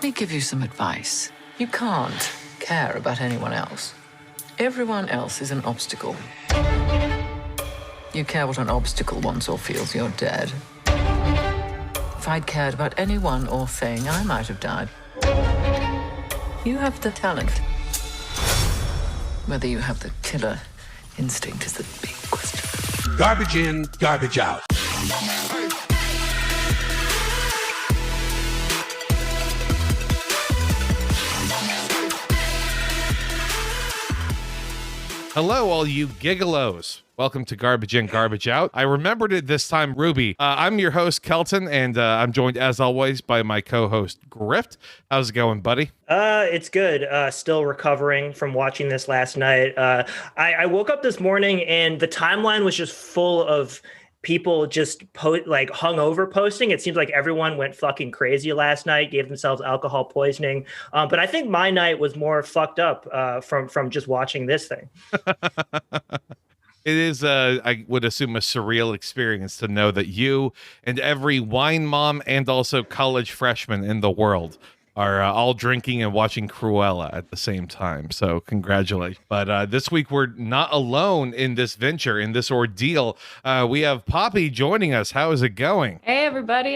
me give you some advice. You can't care about anyone else. Everyone else is an obstacle. You care what an obstacle wants or feels, you're dead. If I'd cared about anyone or thing, I might have died. You have the talent. Whether you have the killer instinct is the big question. Garbage in, garbage out. Hello, all you gigolos. Welcome to Garbage In, Garbage Out. I remembered it this time, Ruby. I'm your host, Kelton, and I'm joined, as always, by my co-host, Grift. How's it going, buddy? It's good. Still recovering from watching this last night. I woke up this morning, and the timeline was just full of people just hungover posting. It seems like everyone went fucking crazy last night, gave themselves alcohol poisoning. But I think my night was more fucked up from just watching this thing. It is, I would assume, a surreal experience to know that you and every wine mom and also college freshman in the world are all drinking and watching Cruella at the same time. So congratulations. But this week we're not alone in this venture, in this ordeal. We have Papi joining us. How is it going? Hey, everybody.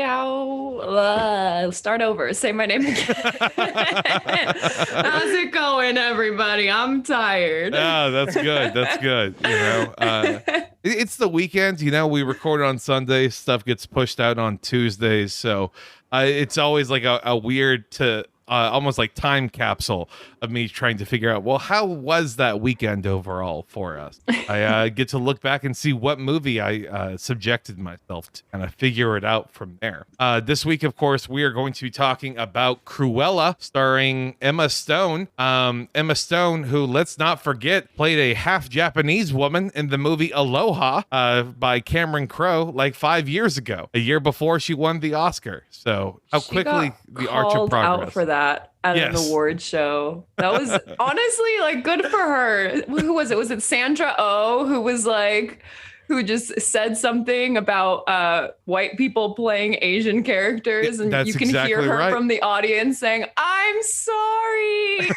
Start over. Say my name again. How's it going, everybody? I'm tired. Oh, that's good. That's good. You know, it's the weekend. You know, we record on Sundays. Stuff gets pushed out on Tuesdays. So it's always like a weird to almost like time capsule of me trying to figure out, well, how was that weekend overall for us? I get to look back and see what movie I subjected myself to, and I figure it out from there. This week, of course, we are going to be talking about Cruella, starring Emma Stone. Emma Stone, who, let's not forget, played a half Japanese woman in the movie Aloha by Cameron Crowe like 5 years ago, a year before she won the Oscar. So how She quickly got the arch of called progress. out for that at an award show. That was honestly like good for her. Who was it? Was it Sandra Oh who was like, who just said something about white people playing Asian characters, and you can exactly hear her right. from the audience saying, "I'm sorry."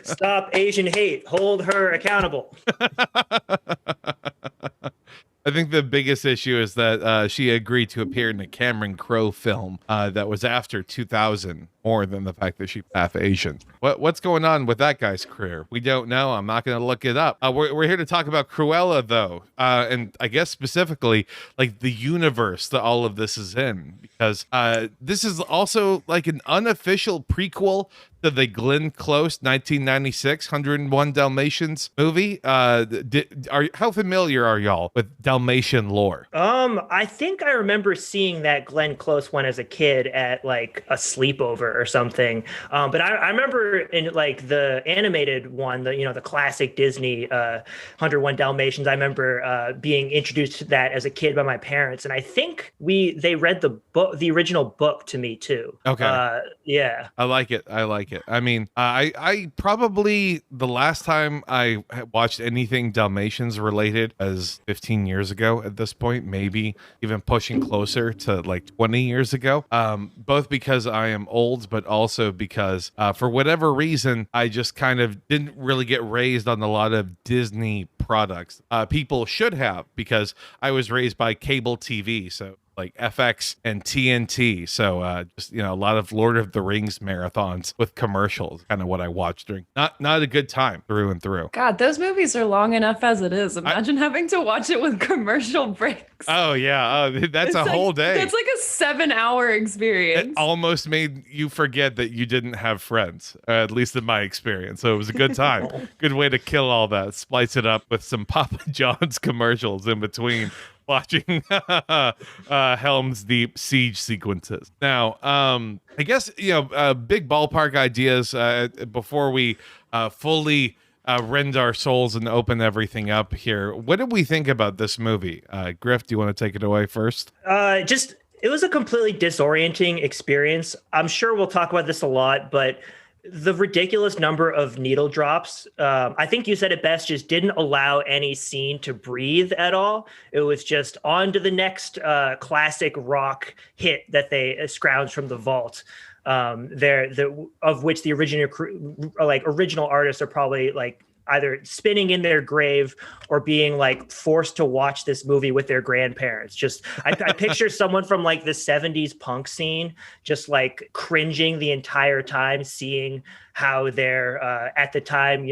Stop Asian hate. Hold her accountable. I think the biggest issue is that she agreed to appear in a Cameron Crowe film that was after 2000, more than the fact that she's half Asian. What's going on with that guy's career? We don't know. I'm not going to look it up. We're here to talk about Cruella, though, and I guess specifically like the universe that all of this is in, because this is also like an unofficial prequel to the Glenn Close 1996 101 Dalmatians movie. How familiar are y'all with Dalmatian lore? I think I remember seeing that Glenn Close one as a kid at like a sleepover or something. But I remember in like the animated one, the classic Disney 101 Dalmatians. I remember being introduced to that as a kid by my parents, and I think they read the original book to me too. Okay. Yeah. I like it. I mean, I probably the last time I watched anything Dalmatians related as 15 years ago at this point, maybe even pushing closer to like 20 years ago. Both because I am old, but also because for whatever reason, I just kind of didn't really get raised on a lot of Disney products. People should have, because I was raised by cable TV. So like FX and TNT. So just, a lot of Lord of the Rings marathons with commercials, kind of what I watched during. Not a good time through and through. God, those movies are long enough as it is. Imagine having to watch it with commercial breaks. Oh, yeah. That's a whole day. That's like a 7-hour experience. It almost made you forget that you didn't have friends, at least in my experience. So it was a good time. Good way to kill all that. Splice it up with some Papa John's commercials in between. Watching Helm's Deep siege sequences. Now, I guess, big ballpark ideas before we fully rend our souls and open everything up here. What did we think about this movie? Griff, do you want to take it away first? It was a completely disorienting experience. I'm sure we'll talk about this a lot, but the ridiculous number of needle drops. I think you said it best, just didn't allow any scene to breathe at all. It was just on to the next classic rock hit that they scrounged from the vault. Of which the original artists are probably like either spinning in their grave or being like forced to watch this movie with their grandparents. Just I picture someone from like the 70s punk scene just like cringing the entire time, seeing how their at the time,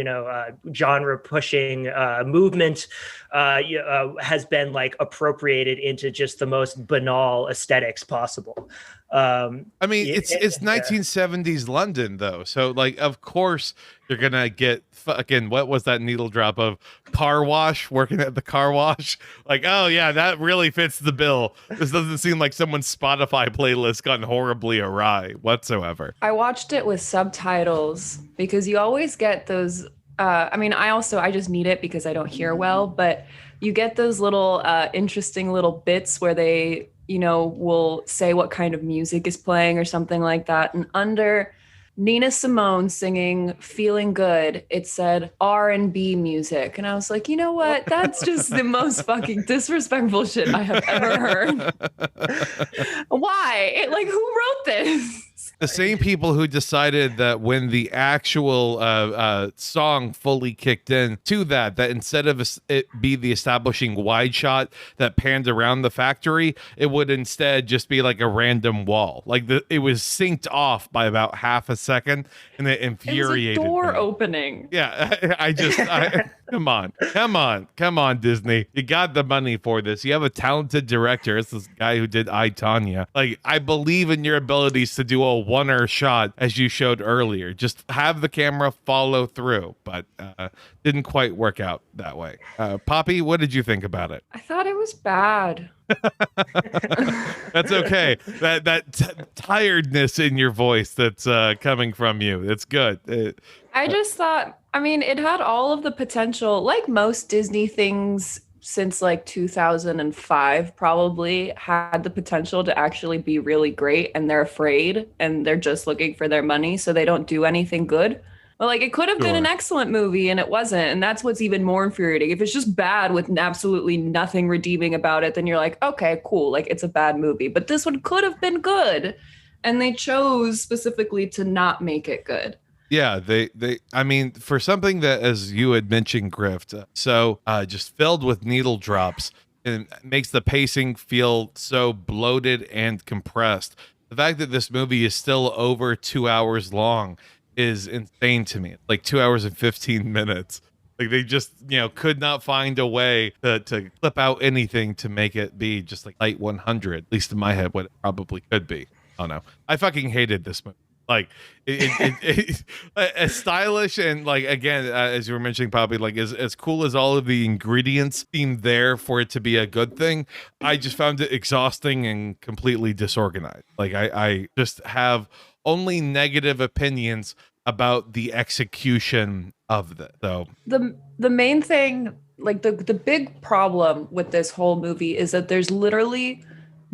genre pushing movement has been like appropriated into just the most banal aesthetics possible. I mean, it's 1970s London though, so like of course you're gonna get fucking, what was that needle drop of car wash, working at the car wash? Like, oh yeah, that really fits the bill. This doesn't seem like someone's Spotify playlist gone horribly awry whatsoever. I watched it with subtitles because you always get those. I just need it because I don't hear well, but you get those little interesting little bits where they will say what kind of music is playing or something like that. And under Nina Simone singing Feeling Good, it said R&B music. And I was like, you know what? That's just the most fucking disrespectful shit I have ever heard. Why? Who wrote this? The same people who decided that when the actual song fully kicked in to that instead of it be the establishing wide shot that panned around the factory, it would instead just be like a random wall. Like it was synced off by about half a second, and it infuriated me. It was a door opening. Yeah, I come on, Disney. You got the money for this. You have a talented director. It's this guy who did I, Tonya. Like, I believe in your abilities to do a one-er shot as you showed earlier. Just have the camera follow through, but didn't quite work out that way. Papi, what did you think about it? I thought it was bad. That's okay. That tiredness in your voice that's coming from you. It's good. I just thought, it had all of the potential, like most Disney things since like 2005 probably had the potential to actually be really great, and they're afraid and they're just looking for their money, so they don't do anything good. But like, it could have been an excellent movie and it wasn't. And that's what's even more infuriating. If it's just bad with absolutely nothing redeeming about it, then you're like, okay, cool. Like, it's a bad movie, but this one could have been good. And they chose specifically to not make it good. Yeah, for something that, as you had mentioned, Grift, just filled with needle drops, and makes the pacing feel so bloated and compressed. The fact that this movie is still over 2 hours long is insane to me. Like 2 hours and 15 minutes. Like they just, could not find a way to clip out anything to make it be just like light 100, at least in my head, what it probably could be. I don't know. I fucking hated this movie. Like it as stylish and like, again, as you were mentioning, Papi, like as cool as all of the ingredients seemed there for it to be a good thing, I just found it exhausting and completely disorganized. Like I just have only negative opinions about the execution of that. So the main thing, like the big problem with this whole movie is that there's literally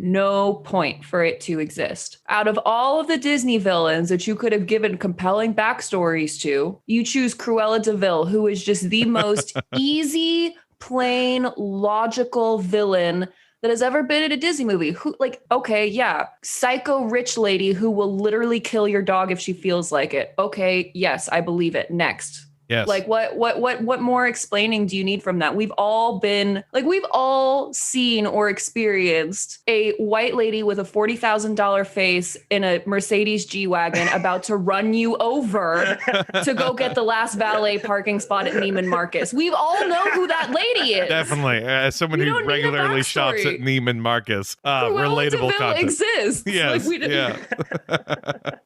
no point for it to exist. Out of all of the Disney villains that you could have given compelling backstories to, you choose Cruella de Vil, who is just the most easy, plain, logical villain that has ever been in a Disney movie. Who, like, okay, yeah, psycho rich lady who will literally kill your dog if she feels like it. Okay, yes, I believe it. Next. Yes. Like what more explaining do you need from that? We've all seen or experienced a white lady with a $40,000 face in a Mercedes G-Wagon about to run you over to go get the last valet parking spot at Neiman Marcus. We all know who that lady is. Definitely. As someone who regularly shops at Neiman Marcus, relatable content exists. Yes.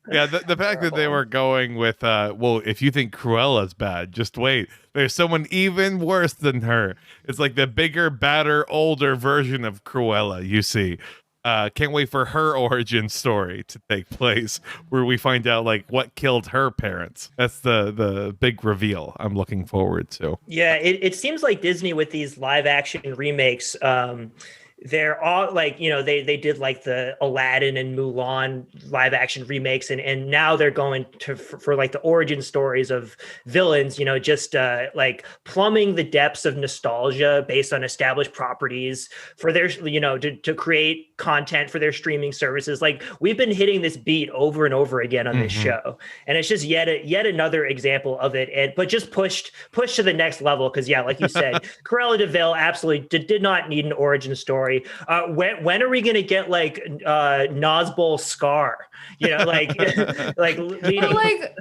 Yeah. The fact that they were going with, if you think Cruella's bad, just wait. There's someone even worse than her. It's like the bigger, badder, older version of Cruella, you see. Can't wait for her origin story to take place, where we find out like what killed her parents. That's the big reveal I'm looking forward to. Yeah, it seems like Disney with these live action remakes, they're all like, they did like the Aladdin and Mulan live action remakes, and now they're going to for like the origin stories of villains, just like plumbing the depths of nostalgia based on established properties for their, to create content for their streaming services. Like, we've been hitting this beat over and over again on this show, and it's just yet another example of it, but just pushed to the next level. Because like you said, Cruella de Vil absolutely did not need an origin story. When are we going to get like Nazbol Scar? Like like leading. But like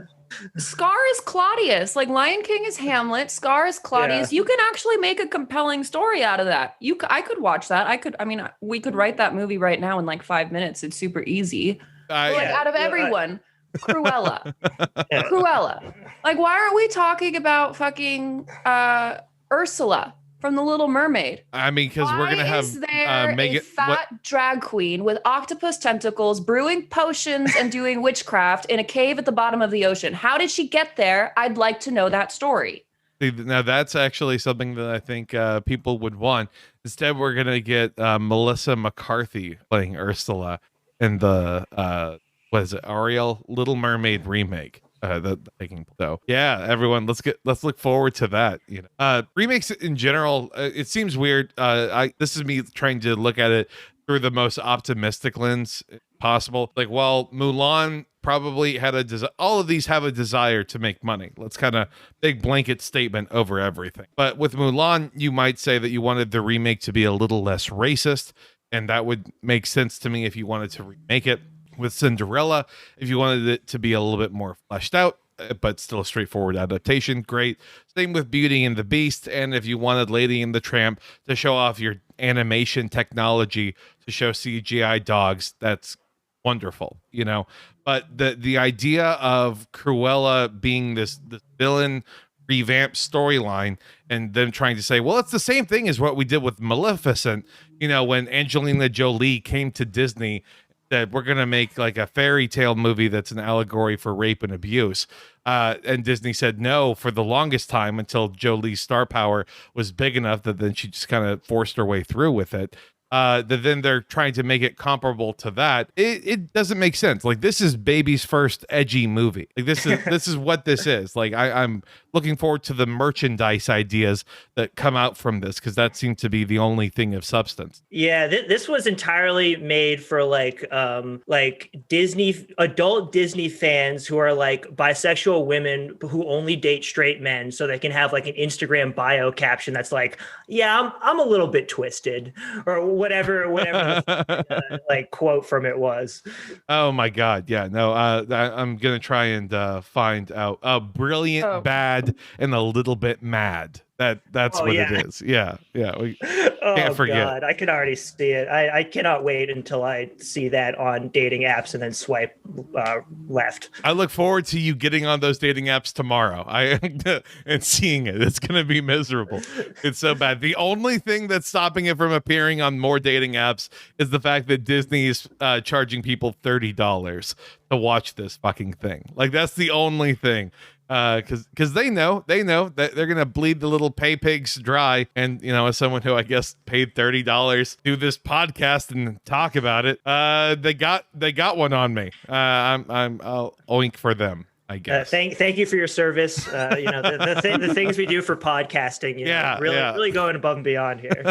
Scar is Claudius. Like Lion King is Hamlet. Scar is Claudius. Yeah. You can actually make a compelling story out of that. I could watch that. We could write that movie right now in like 5 minutes. It's super easy. Out of everyone, Cruella. Cruella. Like, why aren't we talking about fucking Ursula from The Little Mermaid? I mean, because we're gonna have a fat drag queen with octopus tentacles, brewing potions and doing witchcraft in a cave at the bottom of the ocean. How did she get there? I'd like to know that story. Now that's actually something that I think people would want. Instead, we're gonna get Melissa McCarthy playing Ursula in the what is it, Ariel Little Mermaid remake. So yeah, everyone, let's look forward to that. Remakes in general, it seems weird. This is me trying to look at it through the most optimistic lens possible. Like, while Mulan probably had all of these have a desire to make money. Let's kind of big blanket statement over everything. But with Mulan, you might say that you wanted the remake to be a little less racist, and that would make sense to me if you wanted to remake it. With Cinderella, if you wanted it to be a little bit more fleshed out, but still a straightforward adaptation, great. Same with Beauty and the Beast. And if you wanted Lady and the Tramp to show off your animation technology to show CGI dogs, that's wonderful, But the idea of Cruella being this villain revamped storyline, and them trying to say, well, it's the same thing as what we did with Maleficent, when Angelina Jolie came to Disney, that we're going to make like a fairy tale movie that's an allegory for rape and abuse. And Disney said no for the longest time, until Jolie's star power was big enough that then she just kind of forced her way through with it. Then they're trying to make it comparable to that. It doesn't make sense. Like, this is baby's first edgy movie. Like, this is what this is. Like, I'm looking forward to the merchandise ideas that come out from this, because that seemed to be the only thing of substance. Yeah, this was entirely made for like adult Disney fans who are like bisexual women who only date straight men, so they can have like an Instagram bio caption that's like, yeah, I'm a little bit twisted, or whatever like quote from it was. Oh my God. Yeah, no, I'm going to try and find out. Brilliant, bad, and a little bit mad. That's what it is. Yeah. We can't forget. God, I can already see it. I cannot wait until I see that on dating apps and then swipe left. I look forward to you getting on those dating apps tomorrow. And seeing it. It's going to be miserable. It's so bad. The only thing that's stopping it from appearing on more dating apps is the fact that Disney is charging people $30 to watch this fucking thing. Like, that's the only thing. Because they know that they're gonna bleed the little pay pigs dry, and as someone who I guess paid $30 to do this podcast and talk about it, they got one on me. I'll oink for them, I guess. Thank you for your service. The things we do for podcasting. Really going above and beyond here.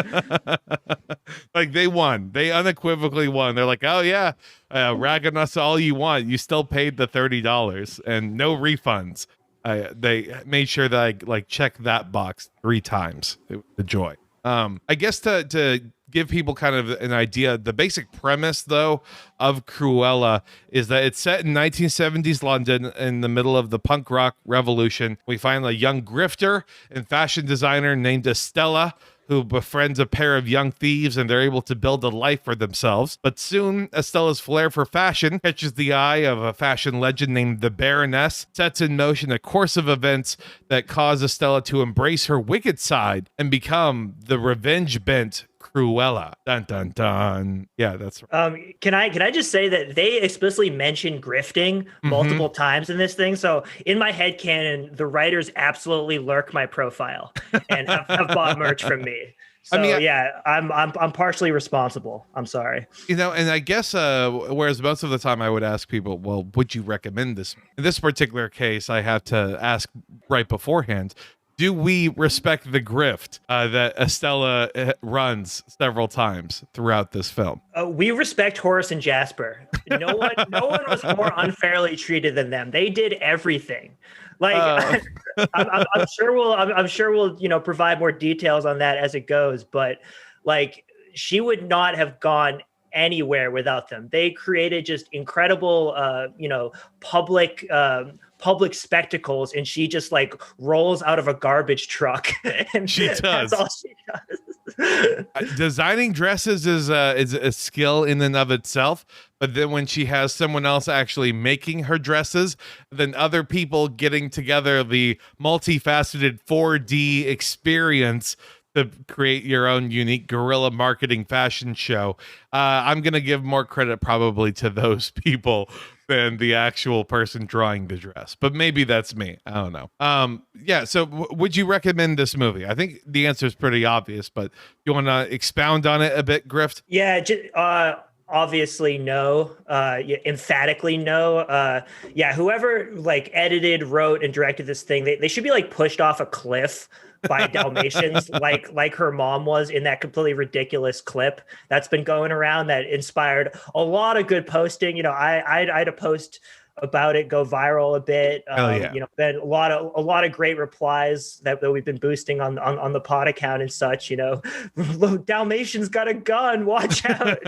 Like, they won. They unequivocally won. They're like, oh yeah, rag on us all you want. You still paid the $30 and no refunds. They made sure that I checked that box 3 times. The joy. I guess to give people kind of an idea, the basic premise though of Cruella is that it's set in 1970s London in the middle of the punk rock revolution. We find a young grifter and fashion designer named Estella, who befriends a pair of young thieves, and they're able to build a life for themselves. But soon, Estella's flair for fashion catches the eye of a fashion legend named the Baroness, sets in motion a course of events that cause Estella to embrace her wicked side and become the revenge-bent Cruella. Dun dun dun. Yeah, that's right. Can I just say that they explicitly mentioned grifting multiple times in this thing? So in my head canon, the writers absolutely lurk my profile and have bought merch from me. So I mean, yeah, I'm partially responsible. I'm sorry. and I guess whereas most of the time I would ask people, well, would you recommend this? In this particular case, I have to ask right beforehand. Do we respect the grift that Estella runs several times throughout this film? We respect Horace and Jasper. No one was more unfairly treated than them. They did everything. Like I'm sure we'll provide more details on that as it goes. But like she would not have gone anywhere without them. They created just incredible, public spectacles, and she just like rolls out of a garbage truck. And she does. That's all she does. Designing dresses is a skill in and of itself, but then when she has someone else actually making her dresses, then other people getting together the multifaceted 4D experience to create your own unique guerrilla marketing fashion show. I'm going to give more credit probably to those people than the actual person drawing the dress, but maybe that's me. I don't know. Yeah. So would you recommend this movie? I think the answer is pretty obvious, but you want to expound on it a bit, Grift? Yeah. Obviously no, emphatically no. Yeah. Whoever like edited, wrote, and directed this thing, they should be like pushed off a cliff by Dalmatians, like her mom was in that completely ridiculous clip that's been going around that inspired a lot of good posting. I had a post about it go viral a bit. Been a lot of great replies that we've been boosting on the pod account and such. Dalmatian's got a gun, watch out.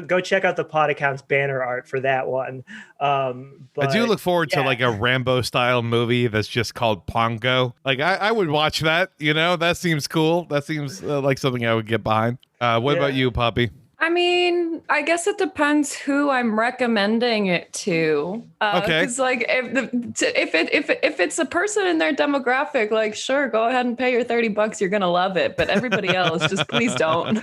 Go check out the pod account's banner art for that one. But I do look forward to like a Rambo style movie that's just called Pongo. Like I would watch that. That seems cool. That seems like something I would get behind. What about you, Papi? I mean, I guess it depends who I'm recommending it to. Okay. Because like if it's a person in their demographic, like sure, go ahead and pay your $30. You're gonna love it. But everybody else, just please don't.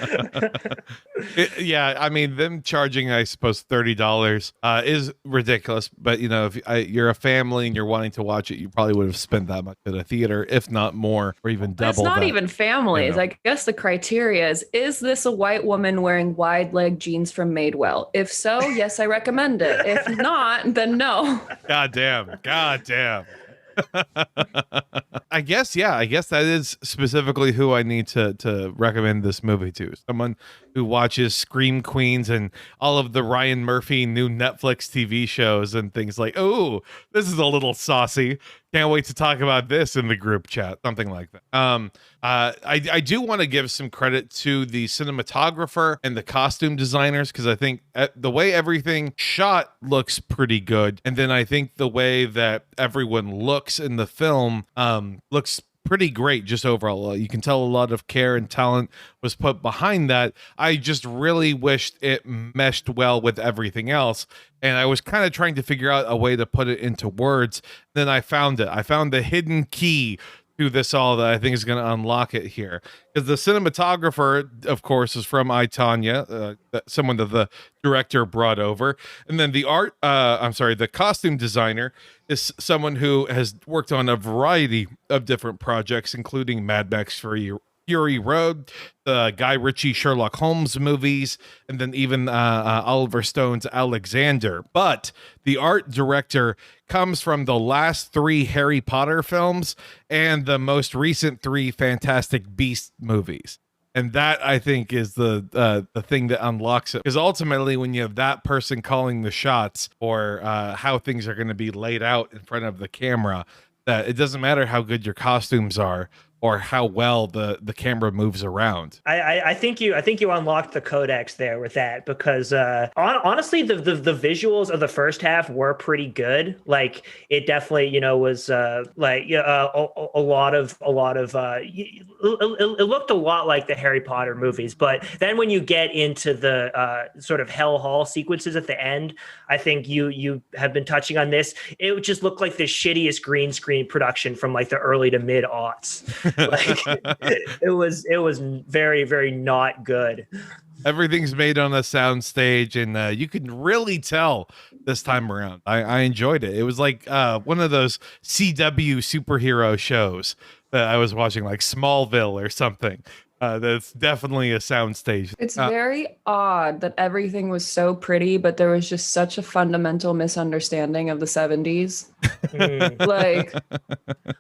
Yeah, I mean, them charging, I suppose, $30 is ridiculous. But if you're a family and you're wanting to watch it, you probably would have spent that much at a theater, if not more, or even double. It's not that, even families. I guess the criteria is this a white woman wearing wide leg jeans from Madewell? If so, yes, I recommend it. If not, then no. God damn. I guess that is specifically who I need to recommend this movie to. Someone who watches Scream Queens and all of the Ryan Murphy new Netflix TV shows and things like, oh, this is a little saucy. Can't wait to talk about this in the group chat. Something like that. I do want to give some credit to the cinematographer and the costume designers, because I think the way everything shot looks pretty good. And then I think the way that everyone looks in the film looks pretty great just overall. You can tell a lot of care and talent was put behind that. I just really wished it meshed well with everything else. And I was kind of trying to figure out a way to put it into words. Then I found it. I found the hidden key to this all that I think is going to unlock it here. Because the cinematographer, of course, is from I, Tonya, someone that the director brought over. And then the costume designer is someone who has worked on a variety of different projects, including Mad Max Fury Road, the Guy Ritchie Sherlock Holmes movies, and then even Oliver Stone's Alexander. But the art director comes from the last 3 Harry Potter films and the most recent 3 Fantastic Beasts movies. And that, I think, is the thing that unlocks it. Because ultimately, when you have that person calling the shots or how things are going to be laid out in front of the camera, that it doesn't matter how good your costumes are or how well the camera moves around. I think you unlocked the codex there with that, because honestly the visuals of the first half were pretty good. Like it definitely was a lot of it looked a lot like the Harry Potter movies. But then when you get into the sort of hell hall sequences at the end, I think you have been touching on this. It would just look like the shittiest green screen production from like the early to mid aughts. Like it was very, very not good. Everything's made on a sound stage, and you can really tell this time around. I enjoyed it. It was like one of those CW superhero shows that I was watching like Smallville or something. That's definitely a soundstage. It's very odd that everything was so pretty, but there was just such a fundamental misunderstanding of the 70s. Like,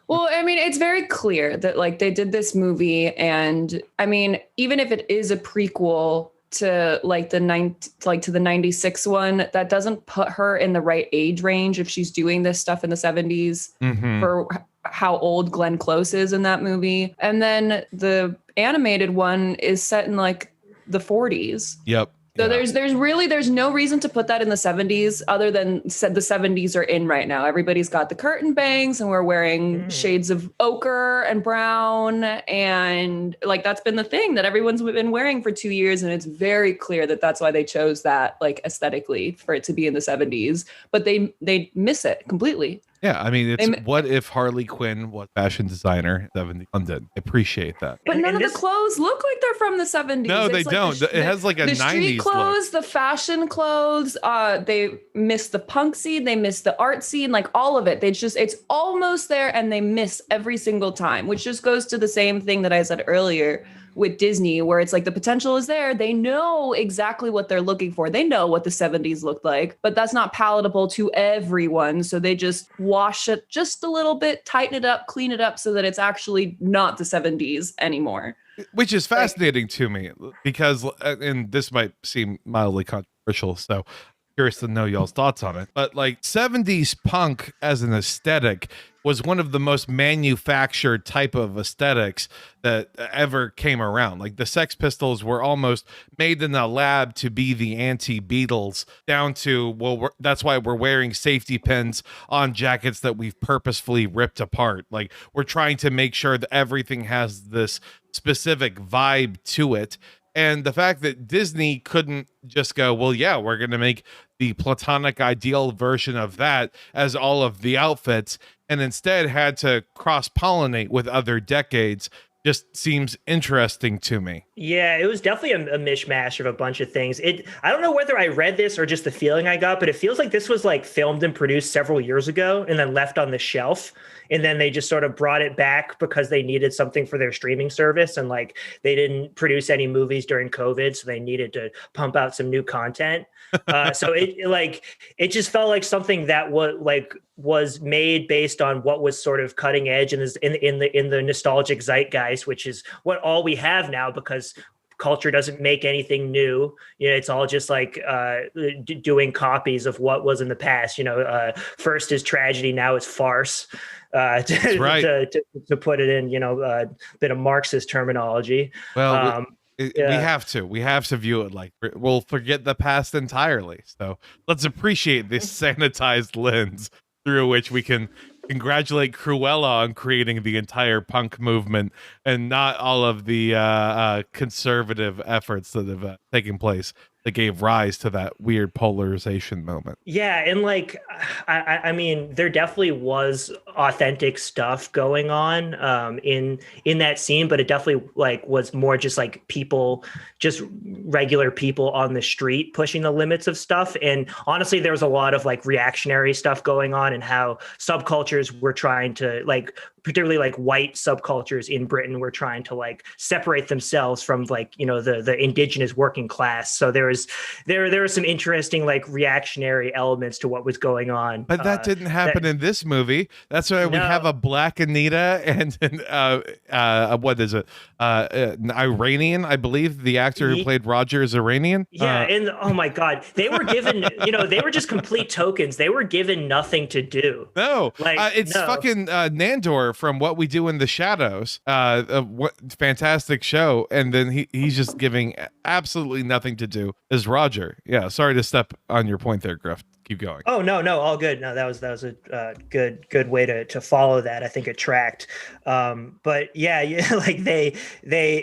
well, I mean, it's very clear that like they did this movie, and I mean, even if it is a prequel to like the 96 one, that doesn't put her in the right age range if she's doing this stuff in the 70s for how old Glenn Close is in that movie. And then the animated one is set in like the 40s. Yep. So there's no reason to put that in the 70s other than said the 70s are in right now. Everybody's got the curtain bangs and we're wearing shades of ochre and brown. And like, that's been the thing that everyone's been wearing for 2 years. And it's very clear that that's why they chose that, like aesthetically, for it to be in the 70s, but they miss it completely. Yeah, I mean, it's what if Harley Quinn was fashion designer in 70 London? I appreciate that. But none of the clothes look like they're from the 70s. No, they don't. It has like a 90s street clothes, look. the fashion clothes, they miss the punk scene, they miss the art scene, like all of it. It's almost there and they miss every single time, which just goes to the same thing that I said earlier with Disney, where it's like the potential is there. They know exactly what they're looking for. They know what the 70s looked like, but that's not palatable to everyone. So they just wash it just a little bit, tighten it up, clean it up so that it's actually not the 70s anymore. Which is fascinating to me because, and this might seem mildly controversial, so curious to know y'all's thoughts on it. But like 70s punk as an aesthetic was one of the most manufactured type of aesthetics that ever came around. Like the Sex Pistols were almost made in a lab to be the anti-Beatles, down to, well, that's why we're wearing safety pins on jackets that we've purposefully ripped apart. Like we're trying to make sure that everything has this specific vibe to it. And the fact that Disney couldn't just go, well, yeah, we're going to make the platonic ideal version of that as all of the outfits, and instead had to cross-pollinate with other decades, just seems interesting to me. Yeah, it was definitely a mishmash of a bunch of things. I don't know whether I read this or just the feeling I got, but it feels like this was like filmed and produced several years ago and then left on the shelf. And then they just sort of brought it back because they needed something for their streaming service. And like, they didn't produce any movies during COVID, so they needed to pump out some new content. So it just felt like something that was made based on what was sort of cutting edge and is in the nostalgic zeitgeist, which is what all we have now because culture doesn't make anything new. You know, it's all just like doing copies of what was in the past. You know, first is tragedy, now it's farce. To put it in, a bit of Marxist terminology. Well, we have to view it like we'll forget the past entirely. So let's appreciate this sanitized lens through which we can congratulate Cruella on creating the entire punk movement and not all of the conservative efforts that have taken place that gave rise to that weird polarization moment. Yeah, and like, I mean, there definitely was authentic stuff going on in that scene, but it definitely like was more just like people, just regular people on the street pushing the limits of stuff. And honestly, there was a lot of like reactionary stuff going on and how subcultures were trying to like, particularly like white subcultures in Britain were trying to like separate themselves from like, the indigenous working class. So there were some interesting like reactionary elements to what was going on. But that didn't happen in this movie. That's why we have a black Anita and what is it? An Iranian, I believe the actor who played Roger is Iranian. Yeah. And oh my God, they were given, they were just complete tokens. They were given nothing to do. No, it's fucking Nandor from What We Do in the Shadows. Fantastic show. And then he's just giving absolutely nothing to do as Roger. Yeah. Sorry to step on your point there, Grift. Keep going. Oh, no, all good. No, that was a good way to follow that. I think it tracked. But yeah, like they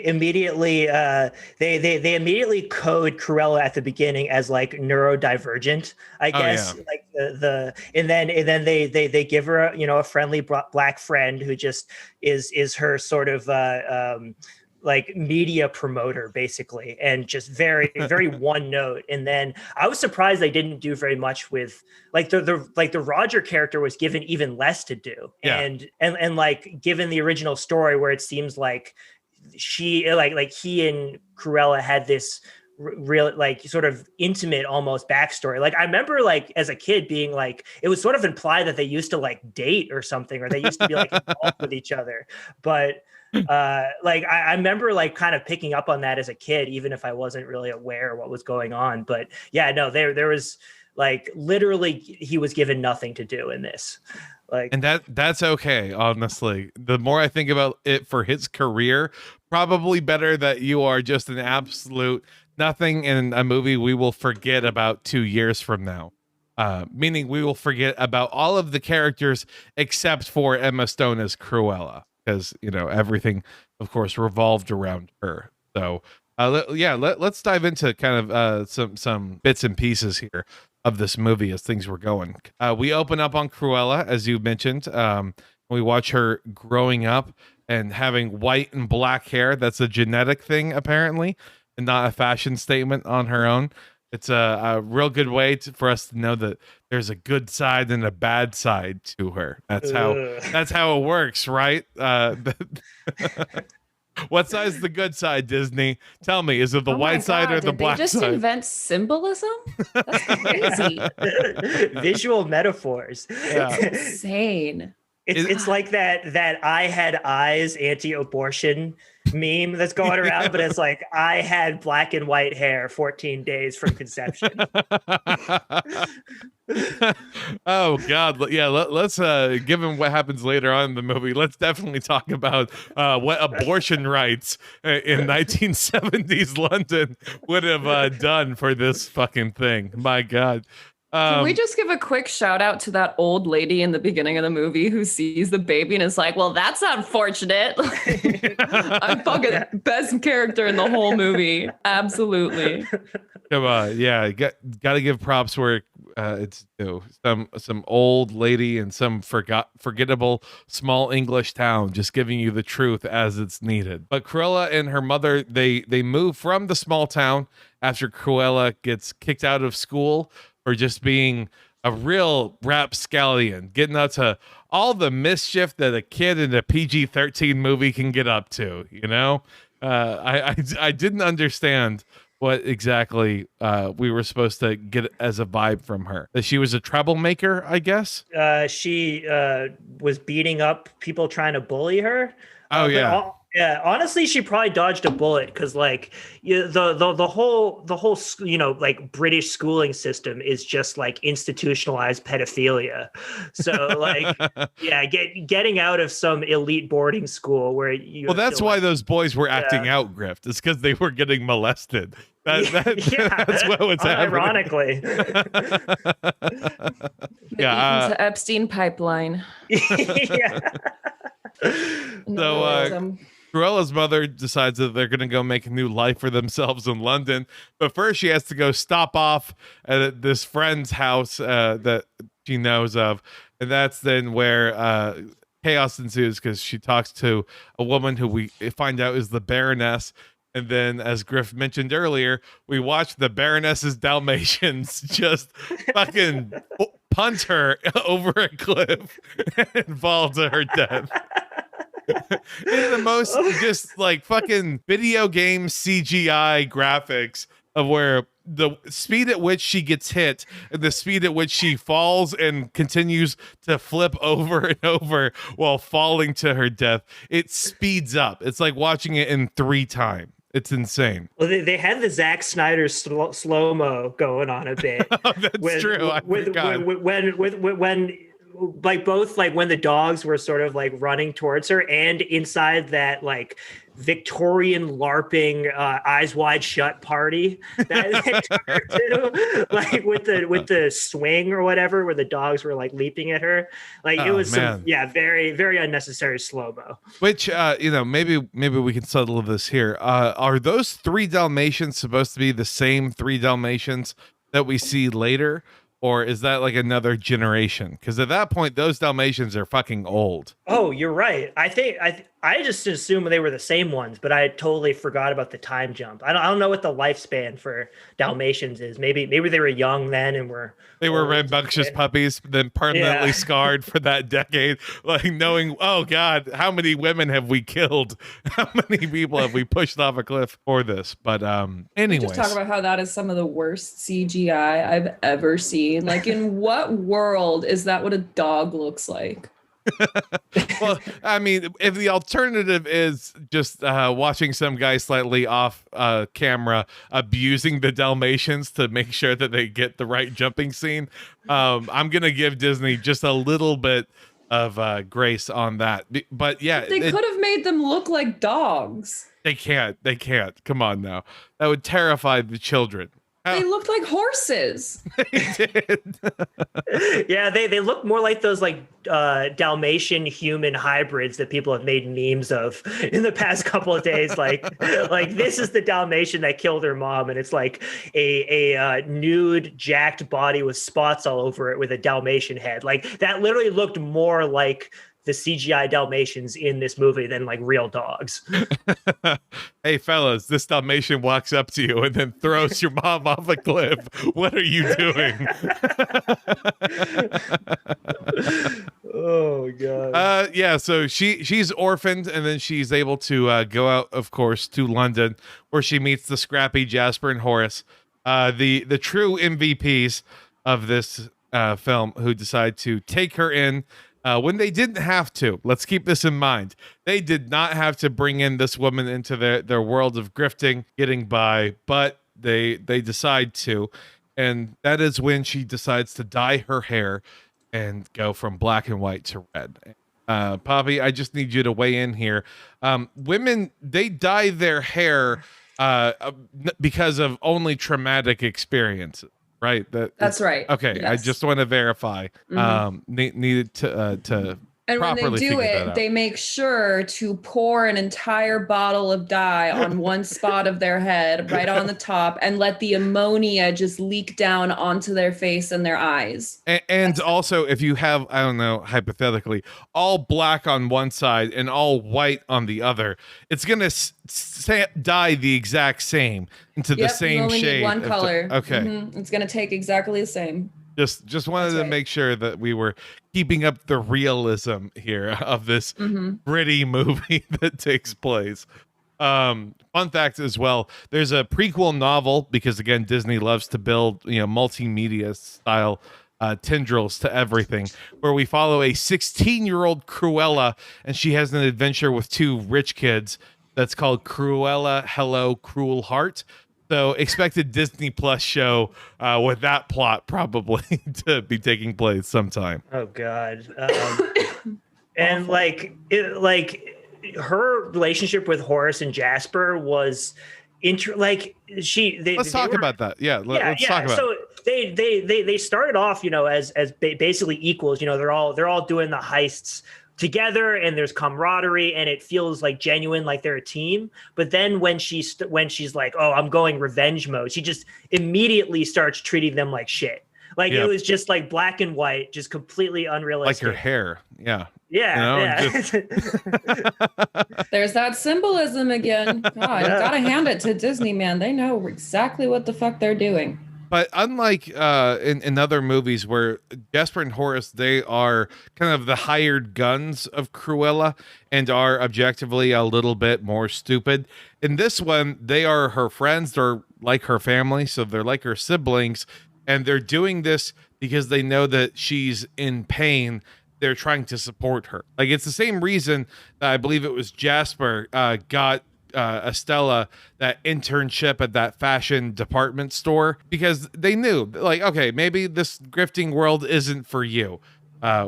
immediately they immediately code Cruella at the beginning as like neurodivergent, I guess. Yeah. Like and then they give her a friendly black friend who just is her sort of like media promoter basically, and just very very one note. And then I was surprised they didn't do very much with like the Roger character was given even less to do. Yeah. And like given the original story where it seems like she like he and Cruella had this real like sort of intimate almost backstory. Like I remember like as a kid being like, it was sort of implied that they used to like date or something, or they used to be like involved with each other. But like I remember like kind of picking up on that as a kid, even if I wasn't really aware what was going on. But yeah, no, there was like literally he was given nothing to do in this. Like, and that's okay, honestly. The more I think about it for his career, probably better that you are just an absolute nothing in a movie we will forget about 2 years from now. Meaning we will forget about all of the characters except for Emma Stone as Cruella, because everything, of course, revolved around her. So let's dive into kind of some bits and pieces here of this movie as things were going. We open up on Cruella, as you mentioned. We watch her growing up and having white and black hair. That's a genetic thing, apparently, and not a fashion statement on her own. It's a real good way for us to know that there's a good side and a bad side to her. That's how it works, right? What side's the good side, Disney? Tell me, is it the white side or the black side? Did they just invent symbolism? That's crazy. Visual metaphors. Yeah. Insane. It's like that I had eyes anti-abortion meme that's going around, but it's like I had black and white hair 14 days from conception. Oh God, yeah. Let's given what happens later on in the movie, let's definitely talk about what abortion rights in 1970s London would have done for this fucking thing. My God. Can we just give a quick shout out to that old lady in the beginning of the movie who sees the baby and is like, well, that's unfortunate. I'm fucking best character in the whole movie. Absolutely. Come on. Yeah. Got to give props where it's some old lady in some forgettable small English town just giving you the truth as it's needed. But Cruella and her mother, they move from the small town after Cruella gets kicked out of school for just being a real rapscallion, getting up to all the mischief that a kid in a PG-13 movie can get up to. I didn't understand what exactly we were supposed to get as a vibe from her. That she was a troublemaker, I guess. She was beating up people trying to bully her. Oh yeah. Yeah, honestly, she probably dodged a bullet because, like, the whole like British schooling system is just like institutionalized pedophilia. So, like, yeah, getting out of some elite boarding school where you. Well, that's why those boys were acting out, Grift. It's because they were getting molested. That's what was happening. Ironically. The Epstein pipeline. Yeah. So. Cruella's mother decides that they're going to go make a new life for themselves in London. But first she has to go stop off at this friend's house that she knows of. And that's then where chaos ensues because she talks to a woman who we find out is the Baroness. And then, as Griff mentioned earlier, we watch the Baroness's Dalmatians just fucking punt her over a cliff and fall to her death. In the most just like fucking video game CGI graphics of where the speed at which she gets hit and the speed at which she falls and continues to flip over and over while falling to her death, it speeds up. It's like watching it in 3 times. It's insane. Well, they had the Zack Snyder slow-mo going on a bit. Oh, that's true. When like both like when the dogs were sort of like running towards her and inside that like Victorian LARPing Eyes Wide Shut party that they turned to, like with the swing or whatever where the dogs were like leaping at her. Like it was very, very unnecessary slow-mo. Which maybe we can settle this here. Are those 3 Dalmatians supposed to be the same 3 Dalmatians that we see later? Or is that like another generation? Because at that point, those Dalmatians are fucking old. Oh, you're right. I think I just assumed they were the same ones, but I totally forgot about the time jump. I don't know what the lifespan for Dalmatians is. Maybe they were young then and were They were old. rambunctious puppies, then permanently scarred for that decade. Like knowing, oh God, how many women have we killed? How many people have we pushed off a cliff for this? But anyways. Just talk about how that is some of the worst CGI I've ever seen. Like, in what world is that what a dog looks like? Well, I mean, if the alternative is just watching some guy slightly off camera abusing the Dalmatians to make sure that they get the right jumping scene, I'm gonna give Disney just a little bit of grace on that. But yeah, they could have made them look like dogs. They can't. Come on now, that would terrify the children. They looked like horses. They did. Yeah, they look more like those like Dalmatian human hybrids that people have made memes of in the past couple of days. Like this is the Dalmatian that killed her mom, and it's like a nude, jacked body with spots all over it with a Dalmatian head. Like that literally looked more like the CGI Dalmatians in this movie than like real dogs. Hey fellas, this Dalmatian walks up to you and then throws your mom off a cliff. What are you doing? Oh God. Yeah, so she's orphaned, and then she's able to go out, of course, to London, where she meets the scrappy Jasper and Horace, the true MVPs of this film, who decide to take her in when they didn't have to. Let's keep this in mind. They did not have to bring in this woman into their world of grifting, getting by, but they decide to. And that is when she decides to dye her hair and go from black and white to red. Papi, I just need you to weigh in here. Women, they dye their hair because of only traumatic experiences. Right. That's right. Okay. Yes. I just want to verify. Needed to and when they do it, they make sure to pour an entire bottle of dye on one spot of their head, right on the top, and let the ammonia just leak down onto their face and their eyes. And also, if you have, I don't know, hypothetically, all black on one side and all white on the other, it's gonna dye the exact same into the same you only shade. Need one color. Okay, it's gonna take exactly the same. Just wanted to make sure that we were keeping up the realism here of this gritty movie that takes place. Fun fact as well, there's a prequel novel, because again, Disney loves to build, multimedia style tendrils to everything, where we follow a 16-year-old Cruella, and she has an adventure with two rich kids that's called Cruella Hello Cruel Heart. So expect a Disney Plus show with that plot probably to be taking place sometime. Oh God. And her relationship with Horace and Jasper was let's talk about that. Yeah. Let's talk about so they started off, as basically equals. They're all doing the heists together, and there's camaraderie, and it feels like genuine, like they're a team. But then when she's like, oh, I'm going revenge mode, she just immediately starts treating them like shit. Like it was just like black and white, just completely unrealistic. Like her hair. Yeah. There's that symbolism again. God, you gotta hand it to Disney, man. They know exactly what the fuck they're doing. But unlike in other movies where Jasper and Horace, they are kind of the hired guns of Cruella and are objectively a little bit more stupid. In this one, they are her friends. They're like her family, so they're like her siblings. And they're doing this because they know that she's in pain. They're trying to support her. Like, it's the same reason that I believe it was Jasper got Estella that internship at that fashion department store, because they knew, like, okay, maybe this grifting world isn't for you,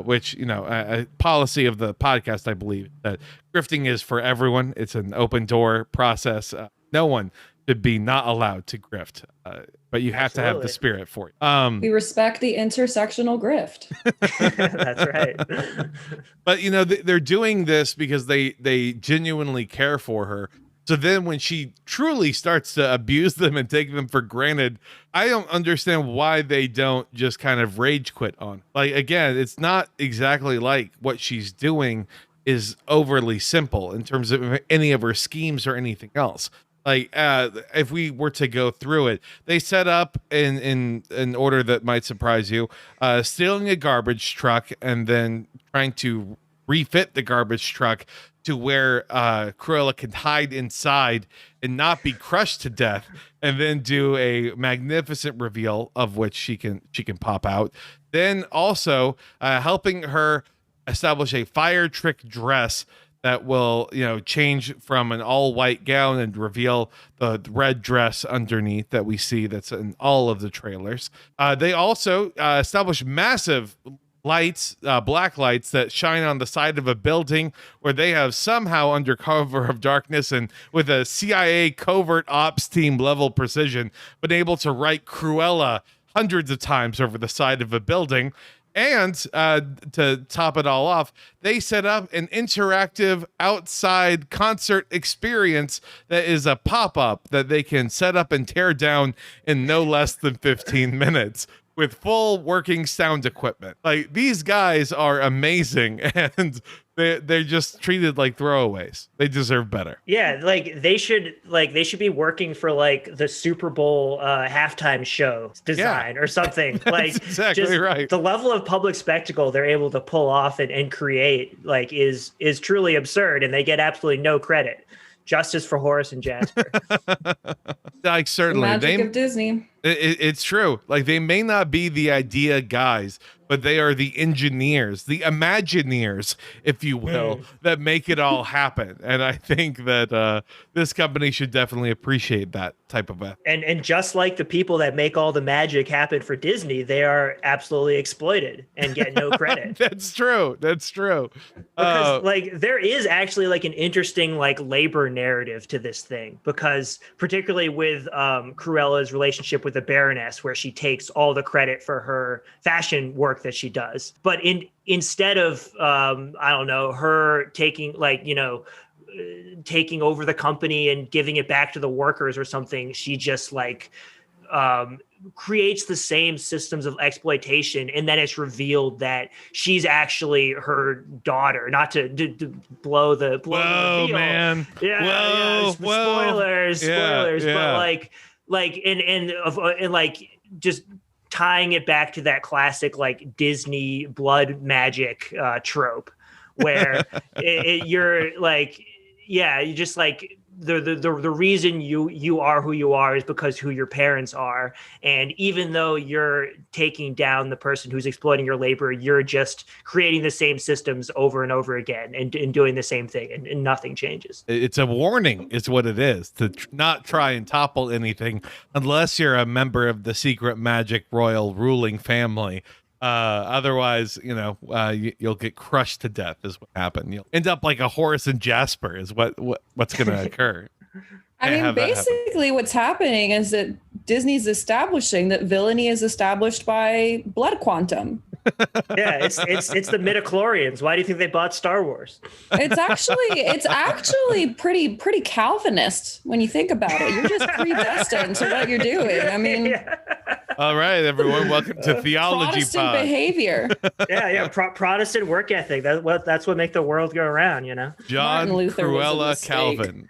which, a policy of the podcast, I believe, that grifting is for everyone. It's an open door process. No one should be not allowed to grift, but you have to have the spirit for it. We respect the intersectional grift. That's right. But they're doing this because they genuinely care for her. So then when she truly starts to abuse them and take them for granted, I don't understand why they don't just kind of rage quit on. Like, again, it's not exactly like what she's doing is overly simple in terms of any of her schemes or anything else. Like if we were to go through it, they set up in an order that might surprise you, stealing a garbage truck and then trying to refit the garbage truck to where Cruella can hide inside and not be crushed to death, and then do a magnificent reveal of which she can pop out. Then also helping her establish a fire trick dress that will, change from an all white gown and reveal the red dress underneath that we see that's in all of the trailers. They also establish massive lights, black lights that shine on the side of a building where they have somehow, under cover of darkness and with a CIA covert ops team level precision, been able to write Cruella hundreds of times over the side of a building. And to top it all off, they set up an interactive outside concert experience that is a pop-up that they can set up and tear down in no less than 15 minutes. With full working sound equipment. Like, these guys are amazing, and they're just treated like throwaways. They deserve better. Yeah, they should be working for the Super Bowl halftime show design or something. Like, exactly just right. The level of public spectacle they're able to pull off and create is truly absurd, and they get absolutely no credit. Justice for Horace and Jasper. Like, certainly, the magic of Disney. It's true. Like, they may not be the idea guys, but they are the engineers, the Imagineers, if you will, that make it all happen. And I think that this company should definitely appreciate that type of and just like the people that make all the magic happen for Disney, they are absolutely exploited and get no credit. That's true. Because there is actually an interesting labor narrative to this thing, because particularly with Cruella's relationship with the Baroness, where she takes all the credit for her fashion work that she does, but instead of her taking taking over the company and giving it back to the workers or something, she just creates the same systems of exploitation, and then it's revealed that she's actually her daughter. Not to blow the whoa reveal. Man, yeah, spoilers, but just tying it back to that classic Disney blood magic trope, where you're you just the reason you are who you are is because who your parents are. And even though you're taking down the person who's exploiting your labor, you're just creating the same systems over and over again and doing the same thing, and nothing changes. It's a warning is what it is, to not try and topple anything unless you're a member of the secret magic royal ruling family. Otherwise, you'll get crushed to death is what happened. You'll end up like a Horace and Jasper is what's going to occur. I mean, basically what's happening is that Disney's establishing that villainy is established by blood quantum. Yeah, it's the midichlorians. Why do you think they bought Star Wars? It's actually pretty Calvinist when you think about it. You're just predestined to what you're doing. I mean, yeah. All right, everyone, welcome to Theology Protestant Pod. behavior. Protestant work ethic. That's what make the world go around. John Cruella Calvin.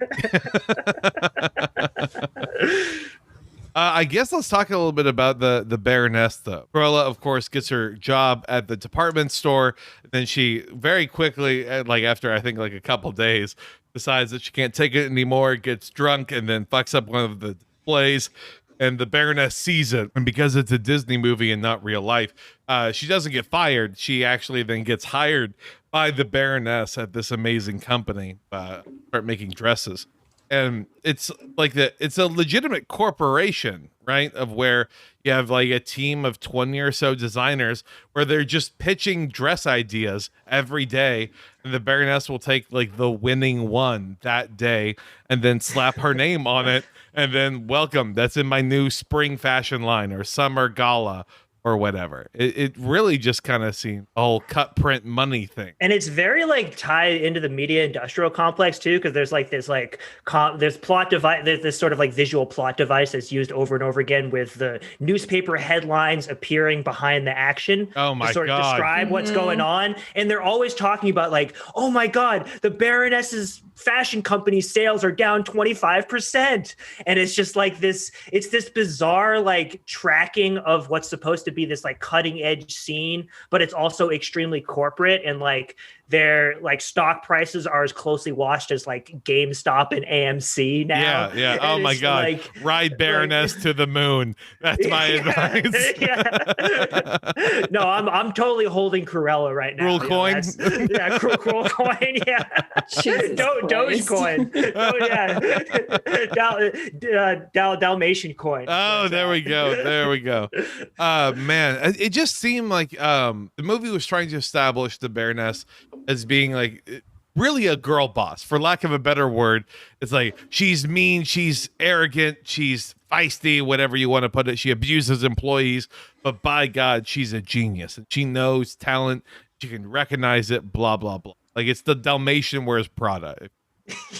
I guess let's talk a little bit about the Baroness, though. Cruella, of course, gets her job at the department store. Then she very quickly, after I think a couple days, decides that she can't take it anymore, gets drunk, and then fucks up one of the displays. And the Baroness sees it. And because it's a Disney movie and not real life, she doesn't get fired. She actually then gets hired by the Baroness at this amazing company, start making dresses. And it's it's a legitimate corporation, right? Of where you have a team of 20 or so designers where they're just pitching dress ideas every day. And the Baroness will take the winning one that day and then slap her name on it. And then welcome, that's in my new spring fashion line or summer gala or whatever. It really just kind of seemed a whole cut print money thing. And it's very like tied into the media industrial complex too, because there's like this like there's plot device, there's this sort of like visual plot device that's used over and over again with the newspaper headlines appearing behind the action. Oh my to sort God. of describe what's going on. And they're always talking about like, oh my God, the Baroness's fashion company sales are down 25%. And it's just like this, it's this bizarre like tracking of what's supposed to be this like cutting edge scene, but it's also extremely corporate, and like their like stock prices are as closely watched as like GameStop and AMC now. Yeah. And Oh my God. like, Ride Baroness to the moon. That's my advice. Yeah. No, I'm totally holding Cruella right now. Cruel coin? Yeah, cruel coin. Yeah. Dogecoin. Oh yeah. Dalmatian coin. Oh, there we go. Man, it just seemed like the movie was trying to establish the Baroness as being like really a girl boss, for lack of a better word. It's like she's mean, she's arrogant, she's feisty, whatever you want to put it. She abuses employees, but by God, she's a genius, and she knows talent. She can recognize it. Blah blah blah. Like it's the Dalmatian wears Prada.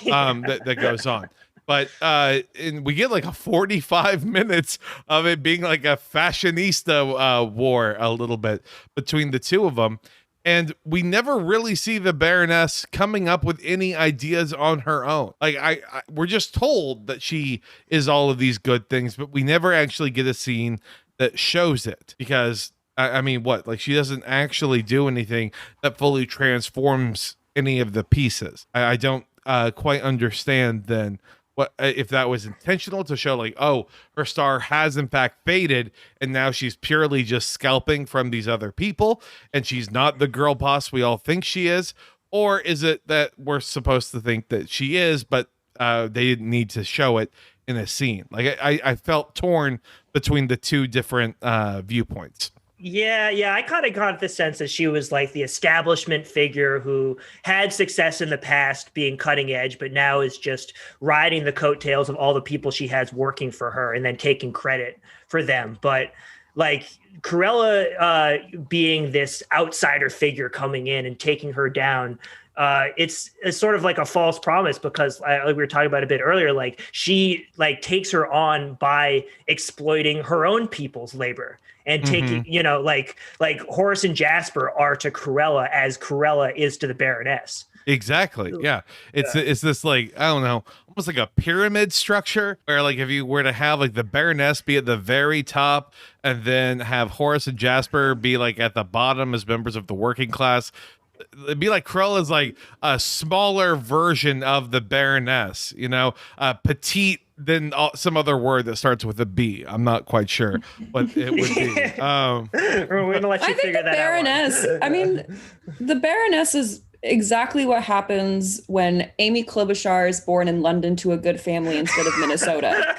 That goes on. But and we get like a 45 minutes of it being like a fashionista war a little bit between the two of them. And we never really see the Baroness coming up with any ideas on her own. Like we're just told that she is all of these good things, but we never actually get a scene that shows it, because I mean, what? Like she doesn't actually do anything that fully transforms any of the pieces. I don't quite understand then what if that was intentional to show like, oh, her star has in fact faded and now she's purely just scalping from these other people and she's not the girl boss we all think she is, or is it that we're supposed to think that she is, but they didn't need to show it in a scene? Like I felt torn between the two different viewpoints. Yeah, I kind of got the sense that she was like the establishment figure who had success in the past being cutting edge, but now is just riding the coattails of all the people she has working for her and then taking credit for them. But like Cruella being this outsider figure coming in and taking her down, it's sort of like a false promise, because like we were talking about a bit earlier, like she like takes her on by exploiting her own people's labor and taking, like Horace and Jasper are to Cruella as Cruella is to the Baroness. Exactly. Yeah. It's this like, I don't know, almost like a pyramid structure where like if you were to have like the Baroness be at the very top and then have Horace and Jasper be like at the bottom as members of the working class, it'd be like Cruella's like a smaller version of the Baroness, petite, then some other word that starts with a B. I'm not quite sure what it would be. We're gonna let you figure that Baroness, out. I mean, the Baroness is exactly what happens when Amy Klobuchar is born in London to a good family instead of Minnesota,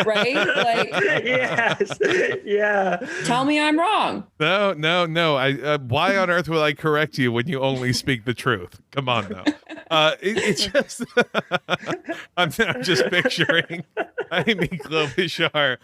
right? Like, yes, yeah. Tell me I'm wrong. No. Why on earth would I correct you when you only speak the truth? Come on, now. It's just I'm just picturing Amy Klobuchar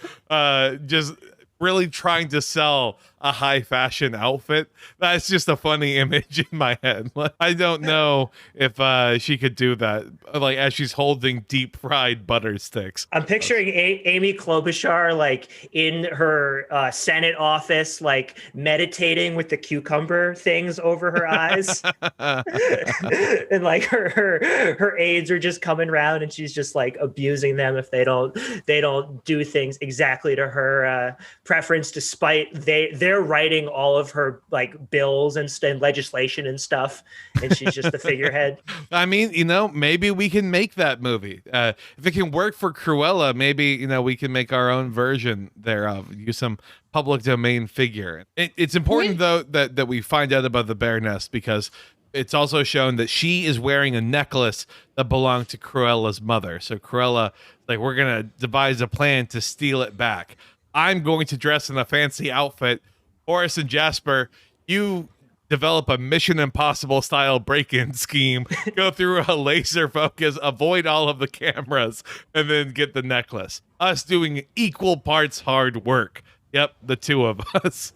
just really trying to sell a high fashion outfit. That's just a funny image in my head. I don't know if she could do that, like as she's holding deep fried butter sticks. I'm picturing Amy Klobuchar like in her Senate office, like meditating with the cucumber things over her eyes, and like her aides are just coming around, and she's just like abusing them if they don't do things exactly to her preference, despite they're writing all of her like bills and legislation and stuff, and she's just the figurehead. I mean, maybe we can make that movie. If it can work for Cruella, maybe we can make our own version thereof. Use some public domain figure. It's important though that we find out about the Baroness, because it's also shown that she is wearing a necklace that belonged to Cruella's mother. So Cruella, like, we're gonna devise a plan to steal it back. I'm going to dress in a fancy outfit. Horace and Jasper, you develop a Mission Impossible style break-in scheme, go through a laser focus, avoid all of the cameras, and then get the necklace. Us doing equal parts hard work. Yep, the two of us.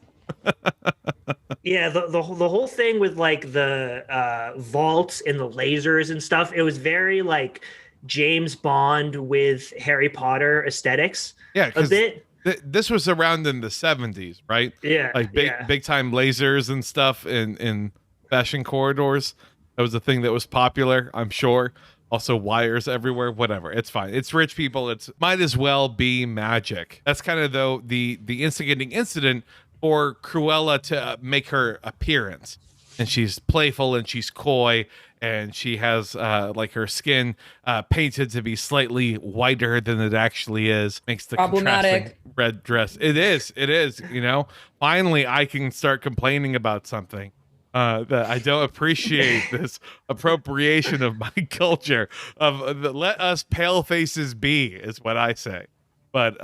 Yeah, the whole thing with like the vaults and the lasers and stuff, it was very like James Bond with Harry Potter aesthetics. Yeah, A because bit. this was around in the 70s, right? Yeah, Like yeah. big time lasers and stuff in fashion corridors. That was a thing that was popular, I'm sure. Also wires everywhere, whatever. It's fine. It's rich people. It's might as well be magic. That's kind of though the instigating incident for Cruella to make her appearance. And she's playful and she's coy and she has like her skin painted to be slightly whiter than it actually is. Makes the Problematic. contrasting red dress. It is, you know. Finally I can start complaining about something. That I don't appreciate this appropriation of my culture let us pale faces be is what I say. But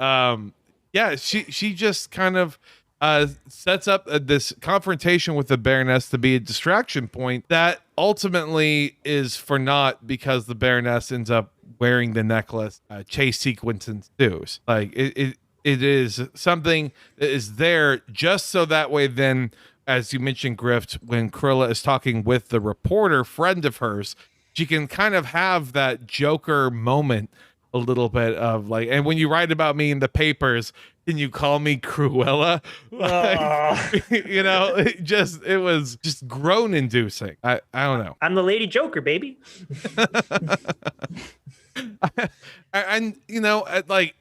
yeah, she just kind of sets up this confrontation with the Baroness to be a distraction point that ultimately is for naught because the Baroness ends up wearing the necklace. Chase sequence ensues. Like it is something that is there just so that way then, as you mentioned, Grift, when Cruella is talking with the reporter friend of hers, she can kind of have that Joker moment a little bit of like, and when you write about me in the papers, can you call me Cruella? Like, you know, it was just groan inducing. I don't know. I'm the Lady Joker, baby. And you know, like,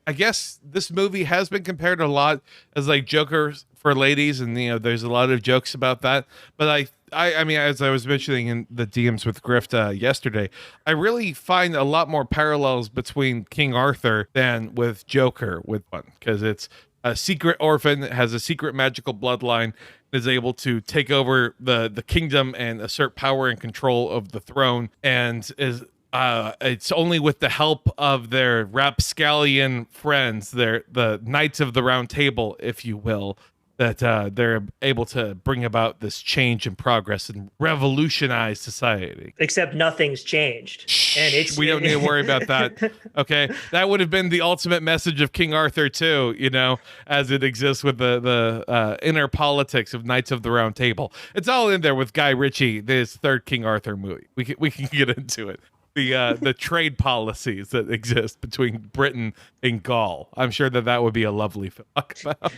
I guess this movie has been compared a lot as like Joker for ladies, and you know, there's a lot of jokes about that. But I mean, as I was mentioning in the DMs with Grift yesterday, I really find a lot more parallels between King Arthur than with Joker with one, because it's a secret orphan that has a secret magical bloodline, is able to take over the kingdom and assert power and control of the throne, and is it's only with the help of their rapscallion friends, the Knights of the Round Table, if you will, that they're able to bring about this change and progress and revolutionize society. Except nothing's changed. And we don't need to worry about that. Okay. That would have been the ultimate message of King Arthur too, you know, as it exists with the inner politics of Knights of the Round Table. It's all in there with Guy Ritchie, this third King Arthur movie. We can get into it. The trade policies that exist between Britain and Gaul. I'm sure that would be a lovely film to talk about.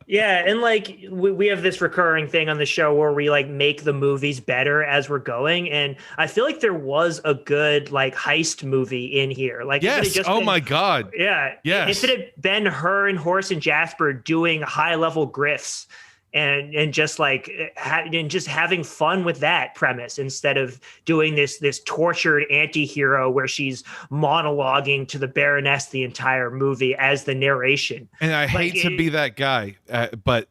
Yeah, and like we have this recurring thing on the show where we like make the movies better as we're going, and I feel like there was a good like heist movie in here. Like, yes, my god, yeah, yes. If it had been her and Horace and Jasper doing high level grifts and just like and just having fun with that premise instead of doing this tortured anti-hero where she's monologuing to the Baroness the entire movie as the narration. And I hate to be that guy, but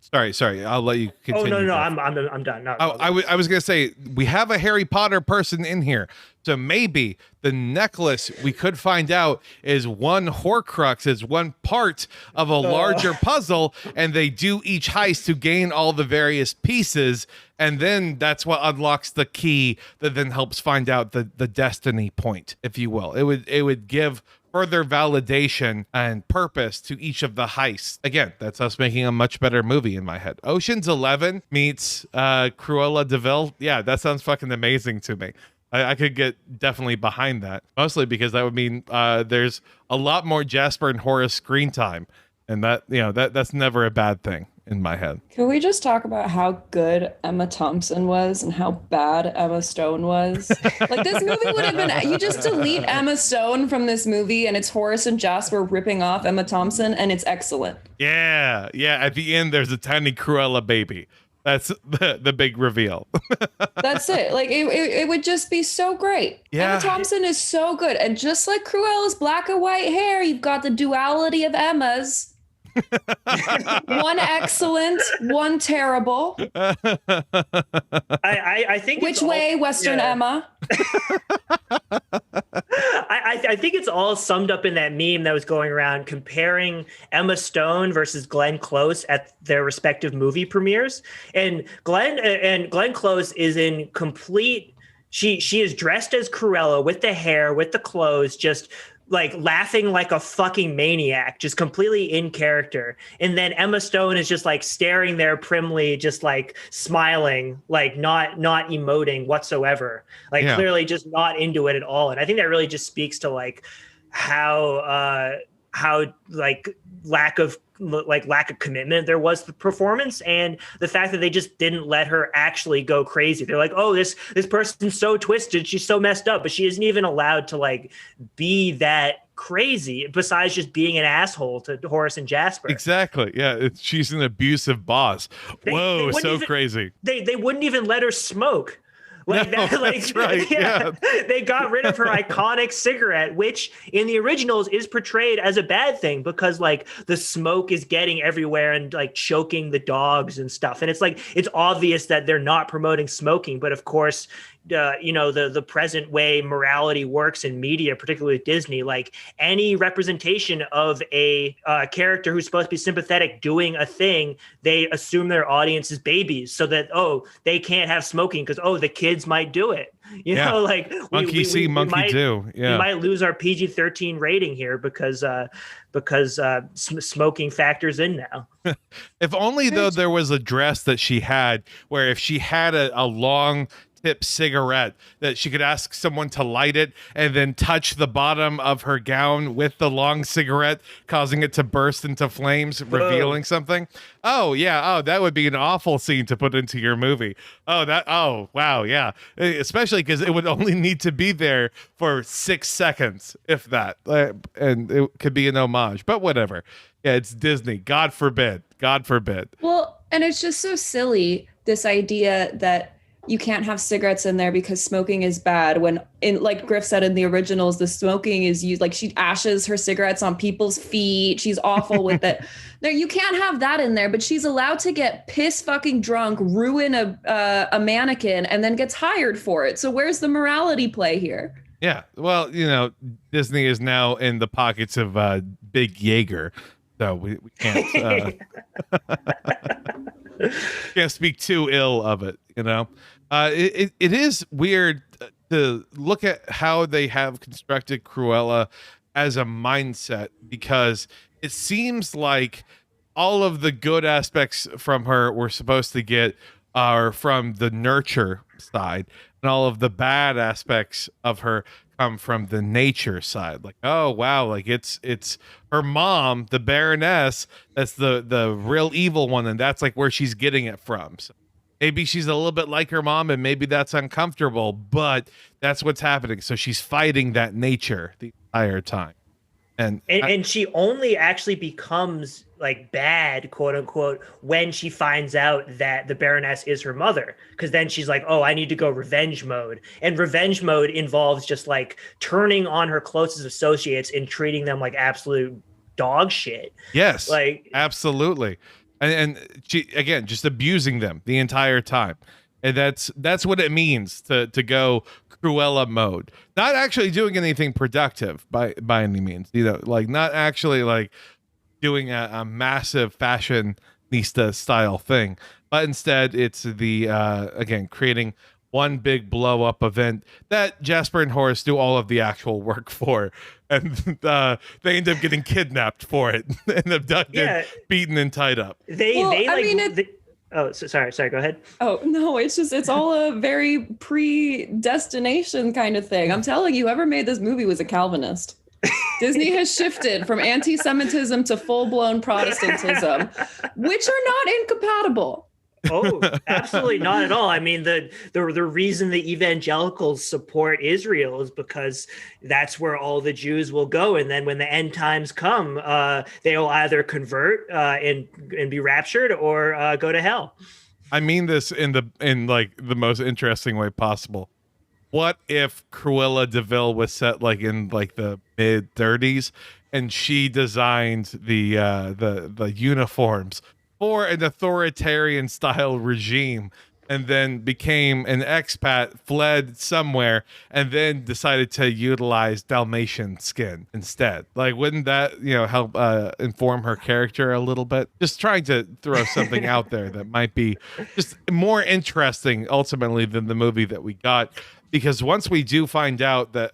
sorry, I'll let you continue. Oh no, I'm done. No, I was gonna say we have a Harry Potter person in here, so maybe the necklace we could find out is one Horcrux, is one part of a larger puzzle, and they do each heist to gain all the various pieces, and then that's what unlocks the key that then helps find out the destiny point, if you will. It would give further validation and purpose to each of the heists. Again, that's us making a much better movie in my head. Ocean's 11 meets Cruella de Vil. Yeah, that sounds fucking amazing to me. I could get definitely behind that, mostly because that would mean there's a lot more Jasper and Horace screen time, and that, you know, that's never a bad thing in my head. Can we just talk about how good Emma Thompson was and how bad Emma Stone was? Like, this movie would have been, you just delete Emma Stone from this movie and it's Horace and Jasper ripping off Emma Thompson, and it's excellent. Yeah. At the end, there's a tiny Cruella baby. That's the big reveal. That's it. Like, it would just be so great. Yeah. Emma Thompson is so good. And just like Cruella's black and white hair, you've got the duality of Emma's. One excellent, one terrible. I think which way, Western Emma? I think it's all summed up in that meme that was going around comparing Emma Stone versus Glenn Close at their respective movie premieres. And Glenn Close is in complete. She is dressed as Cruella with the hair, with the clothes, just like laughing like a fucking maniac, just completely in character. And then Emma Stone is just like staring there primly, just like smiling, like not emoting whatsoever, like clearly just not into it at all. And I think that really just speaks to like how like lack of commitment there was to the performance, and the fact that they just didn't let her actually go crazy. They're like, oh, this person's so twisted, she's so messed up, but she isn't even allowed to like be that crazy besides just being an asshole to Horace and Jasper. Exactly. Yeah, she's an abusive boss. Whoa, so crazy. They wouldn't even let her smoke. Like no, that, like that's right. Yeah. They got rid of her iconic cigarette, which in the originals is portrayed as a bad thing because like the smoke is getting everywhere and like choking the dogs and stuff. And it's like it's obvious that they're not promoting smoking, but of course, the present way morality works in media, particularly with Disney, like any representation of a character who's supposed to be sympathetic doing a thing, they assume their audience is babies so that, they can't have smoking because, the kids might do it. You know, like monkey see, monkey do. Yeah. We might lose our PG-13 rating here because smoking factors in now. If only though there was a dress that she had where if she had a long tip cigarette that she could ask someone to light it and then touch the bottom of her gown with the long cigarette, causing it to burst into flames, revealing something. Oh yeah. Oh, that would be an awful scene to put into your movie. Oh wow. Yeah. Especially because it would only need to be there for 6 seconds, if that, and it could be an homage, but whatever. Yeah. It's Disney. God forbid. Well, and it's just so silly, this idea that you can't have cigarettes in there because smoking is bad. When, in like Griff said in the originals, the smoking is used, like she ashes her cigarettes on people's feet. She's awful with it. There, you can't have that in there, but she's allowed to get piss fucking drunk, ruin a mannequin, and then gets hired for it. So where's the morality play here? Yeah, well, Disney is now in the pockets of Big Jaeger, so we can't can't speak too ill of it. It is weird to look at how they have constructed Cruella as a mindset, because it seems like all of the good aspects from her we're supposed to get are from the nurture side, and all of the bad aspects of her come from the nature side. Like, oh wow, like it's her mom, the Baroness, that's the real evil one, and that's like where she's getting it from. So maybe she's a little bit like her mom, and maybe that's uncomfortable, but that's what's happening. So she's fighting that nature the entire time. And she only actually becomes like bad, quote unquote, when she finds out that the Baroness is her mother. Because then she's like, I need to go revenge mode. And revenge mode involves just like turning on her closest associates and treating them like absolute dog shit. Yes, like absolutely. And she, again, just abusing them the entire time. And that's what it means to go Cruella mode. Not actually doing anything productive by any means, like not actually like doing a massive fashionista style thing, but instead it's the again, creating one big blow up event that Jasper and Horace do all of the actual work for, and they end up getting kidnapped for it and abducted, beaten, and tied up. Sorry, go ahead. Oh no, it's all a very predestination kind of thing. I'm telling you, whoever made this movie was a Calvinist. Disney has shifted from anti-Semitism to full-blown Protestantism, which are not incompatible. Oh, absolutely not at all. I mean, the reason the evangelicals support Israel is because that's where all the Jews will go, and then when the end times come, they'll either convert and be raptured or go to hell. I mean this in like the most interesting way possible. What if Cruella de Vil was set like in like the mid 30s, and she designed the uniforms for an authoritarian style regime, and then became an expat, fled somewhere, and then decided to utilize Dalmatian skin instead? Like, wouldn't that, help inform her character a little bit? Just trying to throw something out there that might be just more interesting ultimately than the movie that we got. Because once we do find out that,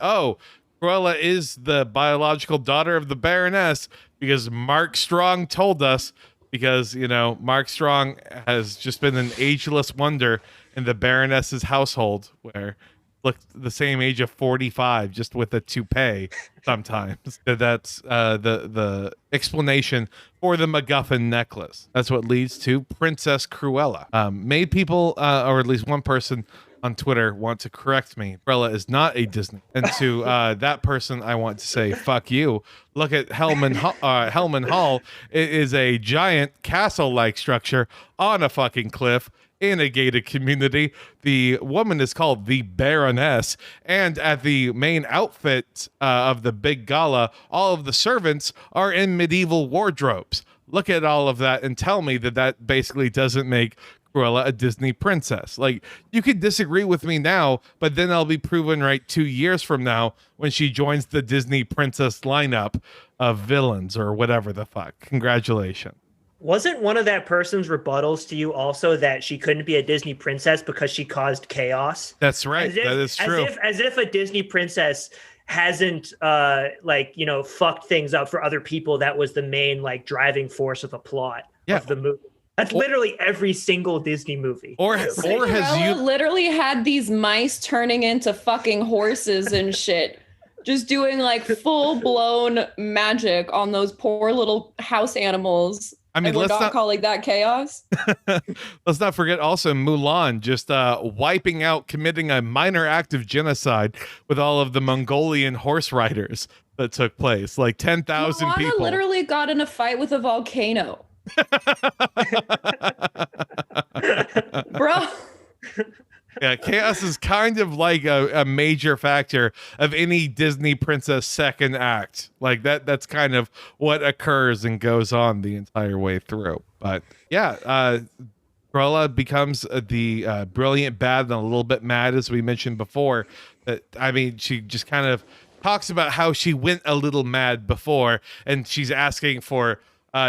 Cruella is the biological daughter of the Baroness because Mark Strong told us, because, Mark Strong has just been an ageless wonder in the Baroness's household, where looked the same age of 45, just with a toupee sometimes. That's the explanation for the MacGuffin necklace. That's what leads to Princess Cruella. Made people, or at least one person on Twitter, want to correct me. Cruella is not a Disney. And to that person, I want to say, fuck you. Look at Hellman Hall. It is a giant castle-like structure on a fucking cliff in a gated community. The woman is called the Baroness, and at the main outfit of the big gala, all of the servants are in medieval wardrobes. Look at all of that and tell me that basically doesn't make Cruella a Disney princess. Like, you could disagree with me now, but then I'll be proven right 2 years from now when she joins the Disney princess lineup of villains or whatever the fuck. Congratulations. Wasn't one of that person's rebuttals to you also that she couldn't be a Disney princess because she caused chaos? That's right. That is true. As if a Disney princess hasn't fucked things up for other people. That was the main driving force of the plot of the movie. That's literally every single Disney movie. Or has you literally had these mice turning into fucking horses and shit, just doing full blown magic on those poor little house animals. I mean, let's not calling that chaos. Let's not forget also Mulan just wiping out, committing a minor act of genocide with all of the Mongolian horse riders that took place. 10,000 people. Literally got in a fight with a volcano. Bro. Yeah, chaos is kind of like a major factor of any Disney princess second act. That's kind of what occurs and goes on the entire way through. But yeah, Cruella becomes the brilliant bad and a little bit mad, as we mentioned before. She just kind of talks about how she went a little mad before, and she's asking for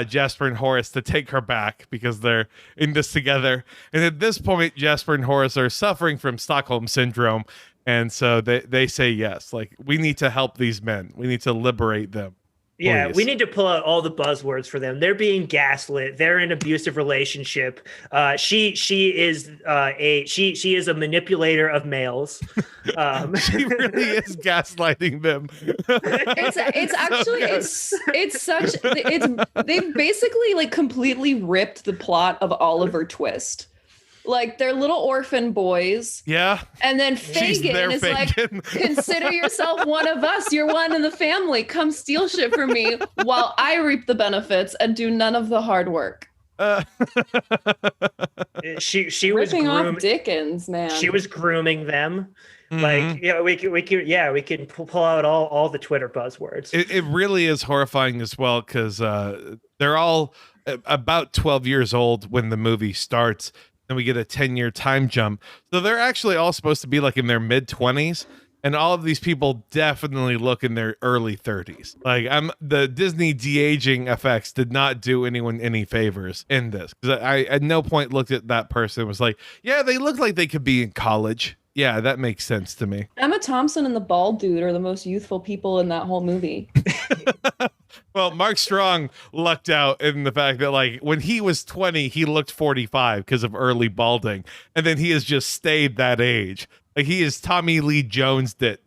Jasper and Horace to take her back because they're in this together. And at this point, Jasper and Horace are suffering from Stockholm syndrome. And so they say yes. We need to help these men. We need to liberate them. Yeah, Please. We need to pull out all the buzzwords for them. They're being gaslit. They're in an abusive relationship. She is a manipulator of males. She really is gaslighting them. They've basically completely ripped the plot of Oliver Twist. They're little orphan boys. Yeah. And then Fagin is consider yourself one of us. You're one in the family. Come steal shit from me while I reap the benefits and do none of the hard work. She was ripping off Dickens, man. She was grooming them. Mm-hmm. We can pull out all the Twitter buzzwords. It really is horrifying as well, because they're all about 12 years old when the movie starts. And we get a 10-year time jump. So they're actually all supposed to be in their mid-20s. And all of these people definitely look in their early 30s. The Disney de-aging effects did not do anyone any favors in this. Because I at no point looked at that person and was yeah, they look like they could be in college. Yeah, that makes sense to me. Emma Thompson and the bald dude are the most youthful people in that whole movie. Well, Mark Strong lucked out in the fact that when he was 20, he looked 45 because of early balding. And then he has just stayed that age. He is Tommy Lee Jones'd it,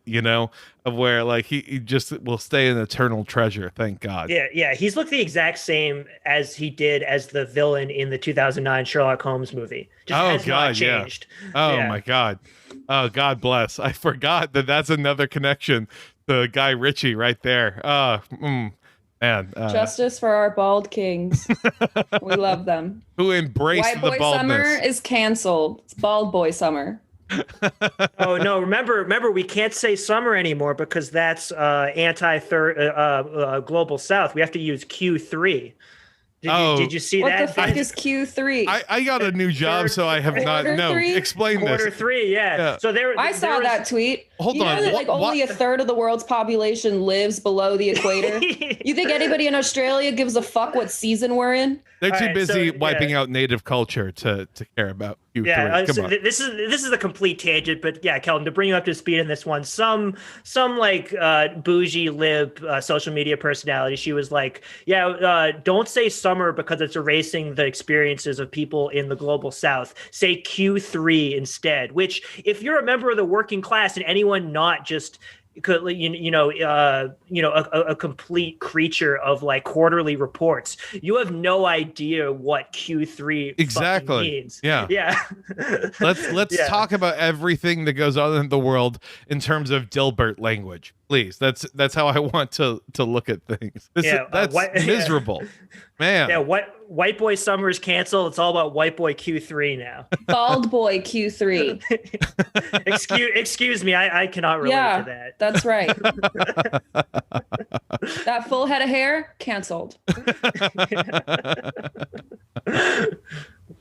of where he just will stay an eternal treasure. Thank God. Yeah. He's looked the exact same as he did as the villain in the 2009 Sherlock Holmes movie. Just not changed. Yeah. Oh my God. Oh, God bless. I forgot that's another connection to Guy Ritchie right there. Man, justice for our bald kings. We love them. Who embrace White the boy baldness. summer is canceled. It's bald boy summer. Oh no! Remember, we can't say summer anymore because that's global South. We have to use Q3. Did you see what that? the fuck is Q3? I got a new job, so I have not. No, explain this. Q3, yeah. So I saw that tweet. Hold you on. know that like only a third of the world's population lives below the equator? You think anybody in Australia gives a fuck what season we're in? They're too busy wiping out native culture to care about Q3. Yeah, Come on. This is a complete tangent, but yeah, Kelton, to bring you up to speed in this one, some like bougie lib social media personality, she was like, don't say summer because it's erasing the experiences of people in the global South. Say Q3 instead. Which, if you're a member of the working class and anyone not just a complete creature of like quarterly reports, you have no idea what Q3 exactly means. Yeah. Let's talk about everything that goes on in the world in terms of Dilbert language, please. That's how I want to look at things. That's miserable. Man. Yeah, white boy summer is canceled. It's all about white boy Q3 now. Bald boy Q3. Excuse me, I cannot relate to that. That's right. That full head of hair, canceled.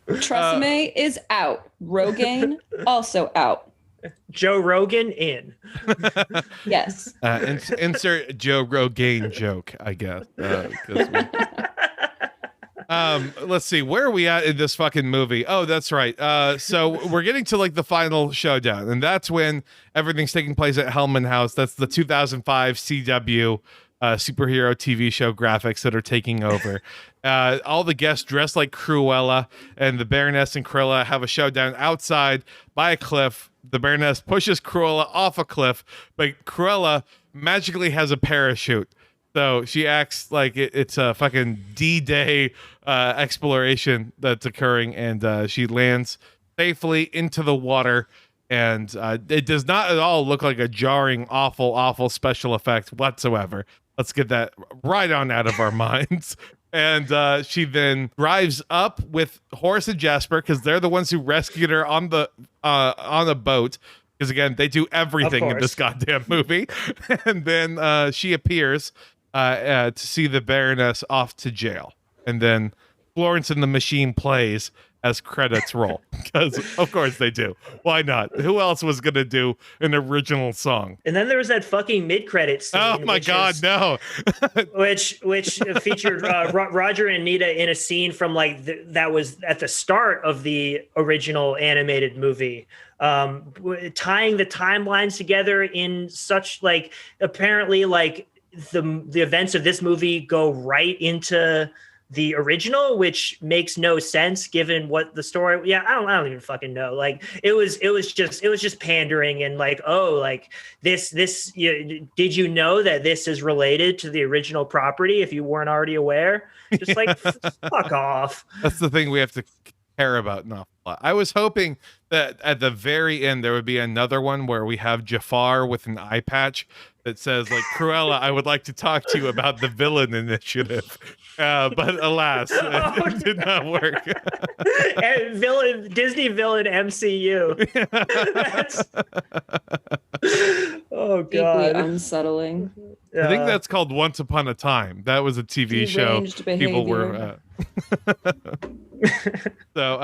Tresemme is out. Rogaine also out. Joe Rogan in. Yes. Insert Joe Rogan joke, I guess. Let's see, where are we at in this fucking movie? Oh, that's right. So we're getting to like the final showdown, and that's when everything's taking place at Hellman House. That's the 2005 CW superhero TV show graphics that are taking over. All the guests dressed like Cruella, and the Baroness and Cruella have a showdown outside by a cliff. The Baroness pushes Cruella off a cliff, but Cruella magically has a parachute. So she acts like it's a fucking D-Day exploration that's occurring, and she lands safely into the water. And it does not at all look like a jarring, awful special effect whatsoever. Let's get that right on out of our minds. And she then drives up with Horace and Jasper, because they're the ones who rescued her on a boat. Because again, they do everything in this goddamn movie. And then she appears to see the Baroness off to jail. And then Florence and the Machine plays as credits roll, because of course they do. Why not? Who else was gonna do an original song? And then there was that fucking mid-credit scene. Oh my god, no! which featured Roger and Nita in a scene from like that was at the start of the original animated movie, tying the timelines together in such like apparently like the events of this movie go right into the original, which makes no sense given what the story. Yeah, I don't even fucking know. Like it was just pandering and like, oh, like this. Did you know that this is related to the original property if you weren't already aware? Just like fuck off. That's the thing we have to care about an awful lot. I was hoping that at the very end there would be another one where we have Jafar with an eye patch that says like, Cruella, I would like to talk to you about the villain initiative. But alas, it did not work. And Disney villain MCU. Oh god, deeply unsettling. I think that's called Once Upon a Time. That was a TV show. People were. So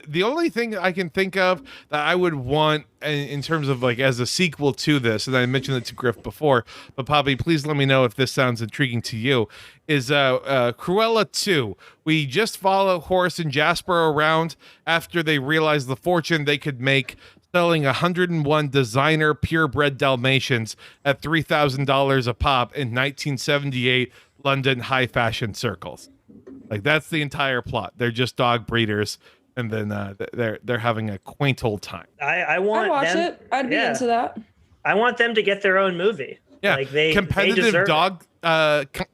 the only thing I can think of that I would want in terms of like as a sequel to this, and I mentioned it to Grift before, but Papi, please let me know if this sounds intriguing to you, is Cruella 2. We just follow Horace and Jasper around after they realize the fortune they could make selling 101 designer purebred Dalmatians at $3,000 a pop in 1978 London high fashion circles. Like that's the entire plot. They're just dog breeders, and then they're having a quaint old time. I'd watch it. I'd be into that. I want them to get their own movie. Yeah, like competitive dog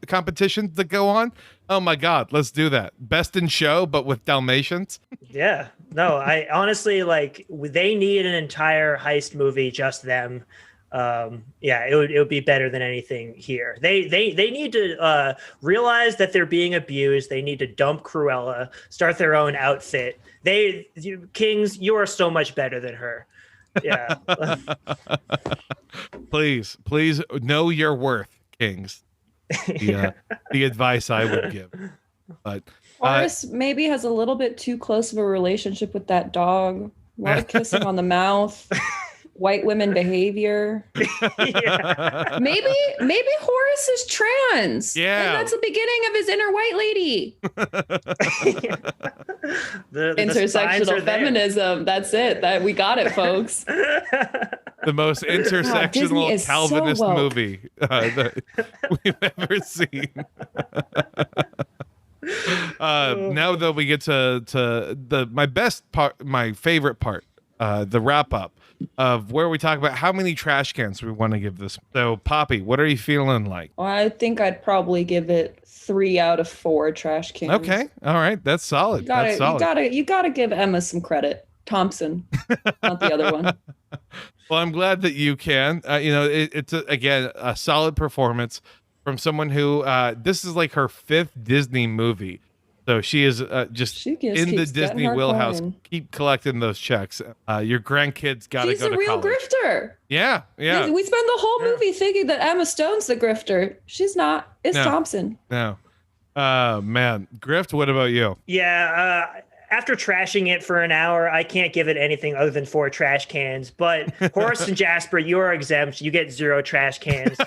competitions that go on. Oh my god, let's do that. Best in show, but with Dalmatians. Yeah. No, I honestly like. They need an entire heist movie, just them. It would be better than anything here. They need to realize that they're being abused. They need to dump Cruella, start their own outfit. Kings, you are so much better than her. Yeah. Please know your worth, Kings. the advice I would give. But Horace maybe has a little bit too close of a relationship with that dog. A lot of kissing on the mouth. White women behavior. Yeah. Maybe Horace is trans. Yeah. And that's the beginning of his inner white lady. The signs Intersectional are there. feminism. That's it. That we got it, folks. the most intersectional is so Calvinist woke. movie that we've ever seen. Now though, we get to my best part, my favorite part, the wrap up of where we talk about how many trash cans we want to give this. So, Papi, what are you feeling like? Well, I think I'd probably give it 3 out of 4 trash cans. Okay, all right, that's solid. That's solid. You gotta give Emma some credit. Thompson, not the other one. Well, I'm glad that you can. It's again a solid performance from someone who this is like her 5th Disney movie. So she is just in the Disney wheelhouse. Coin. Keep collecting those checks. Your grandkids got to go to college. She's a real grifter. Yeah. We spend the whole movie thinking that Emma Stone's the grifter. She's not. It's Thompson. No. Man. Grift, what about you? Yeah, after trashing it for an hour, I can't give it anything other than 4 trash cans. But Horace and Jasper, you are exempt. You get 0 trash cans.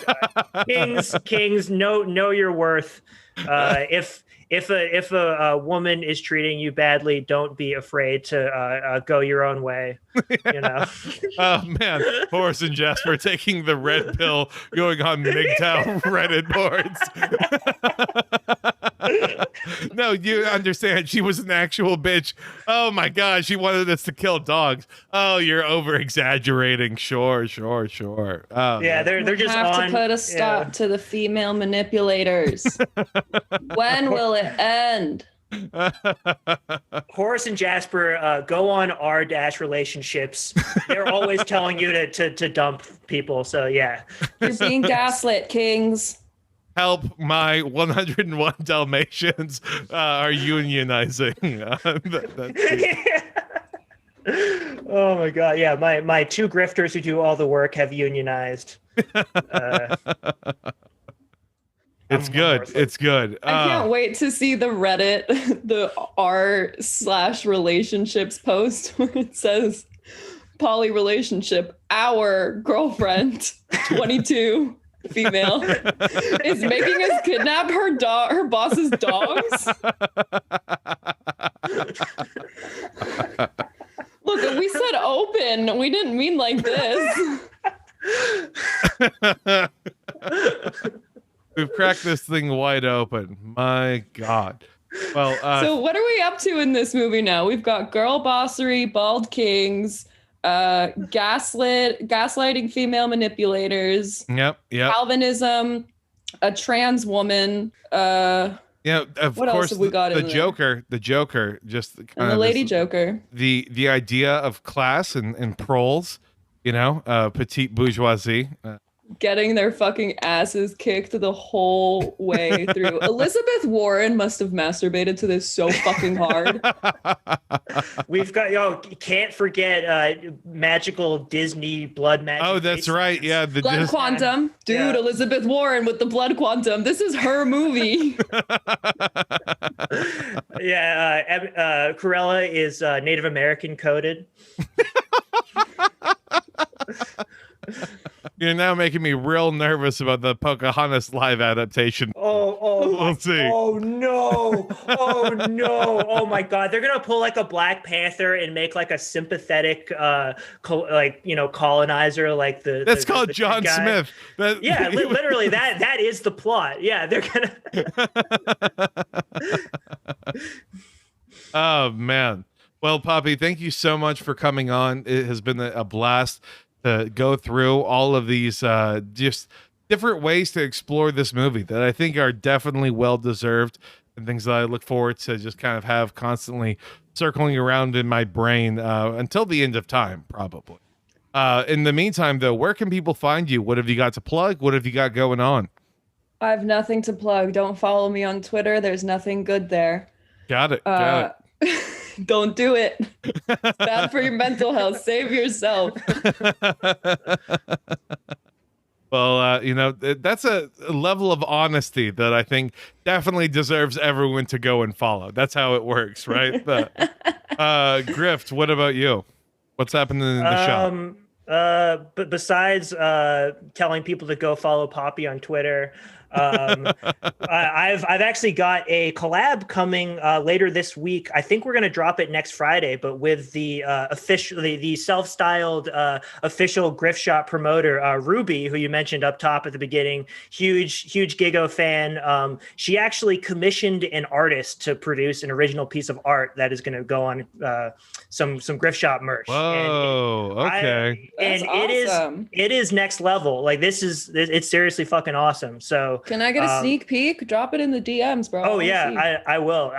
Kings, know your worth. If a woman is treating you badly, don't be afraid to go your own way. You know. Oh man, Horace and Jasper taking the red pill, going on MGTOW Reddit boards. No, you understand. She was an actual bitch. Oh my God, she wanted us to kill dogs. Oh, you're over exaggerating. Sure. Oh, yeah, they're just have to put a stop to the female manipulators. When will it end? Horace and Jasper go on r-relationships. They're always telling you to dump people. So yeah, you're being gaslit, Kings. Help, my 101 Dalmatians are unionizing. Oh my God. Yeah. My 2 grifters who do all the work have unionized. It's good. It's good. I can't wait to see the Reddit, the r/relationships post where it says poly relationship, our girlfriend, 22. Female is making us kidnap her boss's dogs. Look, we said open. We didn't mean like this. We've cracked this thing wide open. My God. Well, so what are we up to in this movie now? We've got girl bossery, bald kings, gaslighting female manipulators. Yep. Calvinism, a trans woman. Of what course, else have we got the Joker, just kind and the lady Joker. The idea of class and proles, petite bourgeoisie. Getting their fucking asses kicked the whole way through. Elizabeth Warren must have masturbated to this so fucking hard. We've got can't forget magical Disney blood magic. Oh, that's right. Yeah, the blood quantum. Dude, yeah. Elizabeth Warren with the blood quantum. This is her movie. Yeah, Cruella is Native American coded. You're now making me real nervous about the Pocahontas live adaptation. We'll see. Oh no! Oh my God! They're gonna pull like a Black Panther and make like a sympathetic, colonizer, like the. That's called the John Smith. Yeah, literally that is the plot. Yeah, they're gonna. Oh man! Well, Papi, thank you so much for coming on. It has been a blast to go through all of these just different ways to explore this movie that I think are definitely well-deserved and things that I look forward to just kind of have constantly circling around in my brain until the end of time, probably. In the meantime, though, where can people find you? What have you got to plug? What have you got going on? I have nothing to plug. Don't follow me on Twitter. There's nothing good there. Got it. Don't do it. It's bad for your mental health. Save yourself. Well, that's a level of honesty that I think definitely deserves everyone to go and follow. That's how it works, right? But, Grift, what about you? What's happening in the shop? But besides telling people to go follow Papi on Twitter, I've actually got a collab coming later this week. I think we're going to drop it next Friday, but with the the self-styled official Grift Shop promoter, Ruby, who you mentioned up top at the beginning, huge Gigo fan. She actually commissioned an artist to produce an original piece of art that is going to go on some Grift Shop merch. Whoa, okay. That's awesome. It is next level. Like it's seriously fucking awesome. So can I get a sneak peek? Drop it in the DMs, bro. Oh yeah, I will.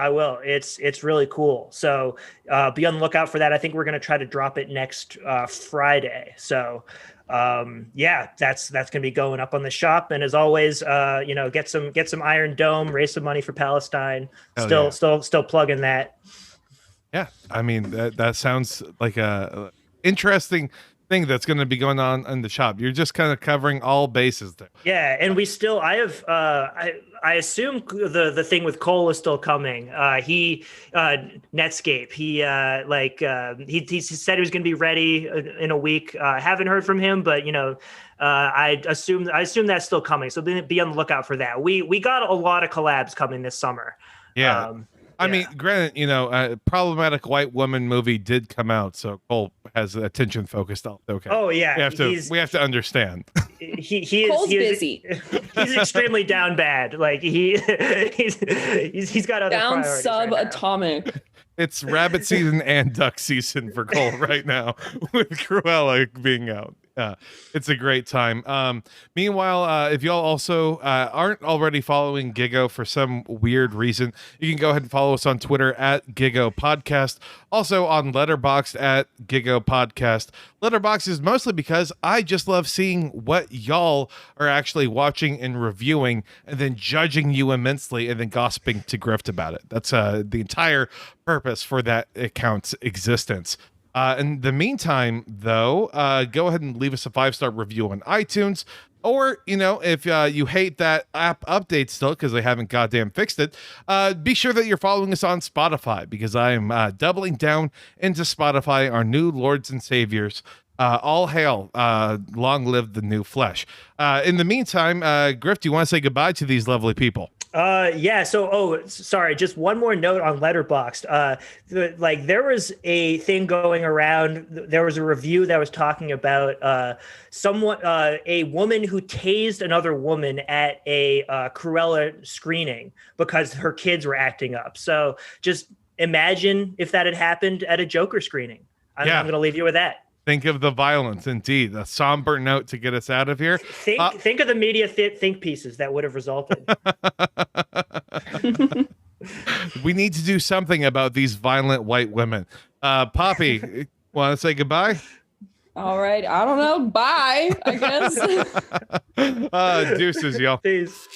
It's really cool. So be on the lookout for that. I think we're gonna try to drop it next Friday. So yeah, that's gonna be going up on the shop. And as always, get some Iron Dome, raise some money for Palestine. Still plugging that. Yeah, I mean that sounds like a interesting thing that's going to be going on in the shop. You're just kind of covering all bases there. Yeah, and I assume the thing with Cole is still coming. Netscape. He said he was going to be ready in a week. Haven't heard from him, but I assume that's still coming. So be on the lookout for that. We got a lot of collabs coming this summer. Yeah. I mean, granted, a problematic white woman movie did come out, so Cole has attention focused on. Okay. Oh yeah, we have to understand. Cole's busy. He's extremely down bad. Like he's got other down priorities subatomic. Right. It's rabbit season and duck season for Cole right now, with Cruella being out. It's a great time. Meanwhile, if y'all also aren't already following Gigo for some weird reason, you can go ahead and follow us on Twitter at Gigo Podcast. Also on Letterboxd at Gigo Podcast. Letterboxd is mostly because I just love seeing what y'all are actually watching and reviewing, and then judging you immensely, and then gossiping to Grift about it. That's the entire purpose for that account's existence. In the meantime, though, go ahead and leave us a 5-star review on iTunes. Or, if you hate that app update still because they haven't goddamn fixed it, be sure that you're following us on Spotify, because I am doubling down into Spotify, our new lords and saviors. All hail, long live the new flesh. In the meantime, Griff, do you want to say goodbye to these lovely people? Yeah. So, sorry. Just one more note on Letterboxd. There was a thing going around. There was a review that was talking about a woman who tased another woman at a Cruella screening because her kids were acting up. So, just imagine if that had happened at a Joker screening. I'm going to leave you with that. Think of the violence, indeed. A somber note to get us out of here. Think of the media think pieces that would have resulted. We need to do something about these violent white women. Papi, want to say goodbye? All right. I don't know. Bye, I guess. Deuces, y'all. Peace.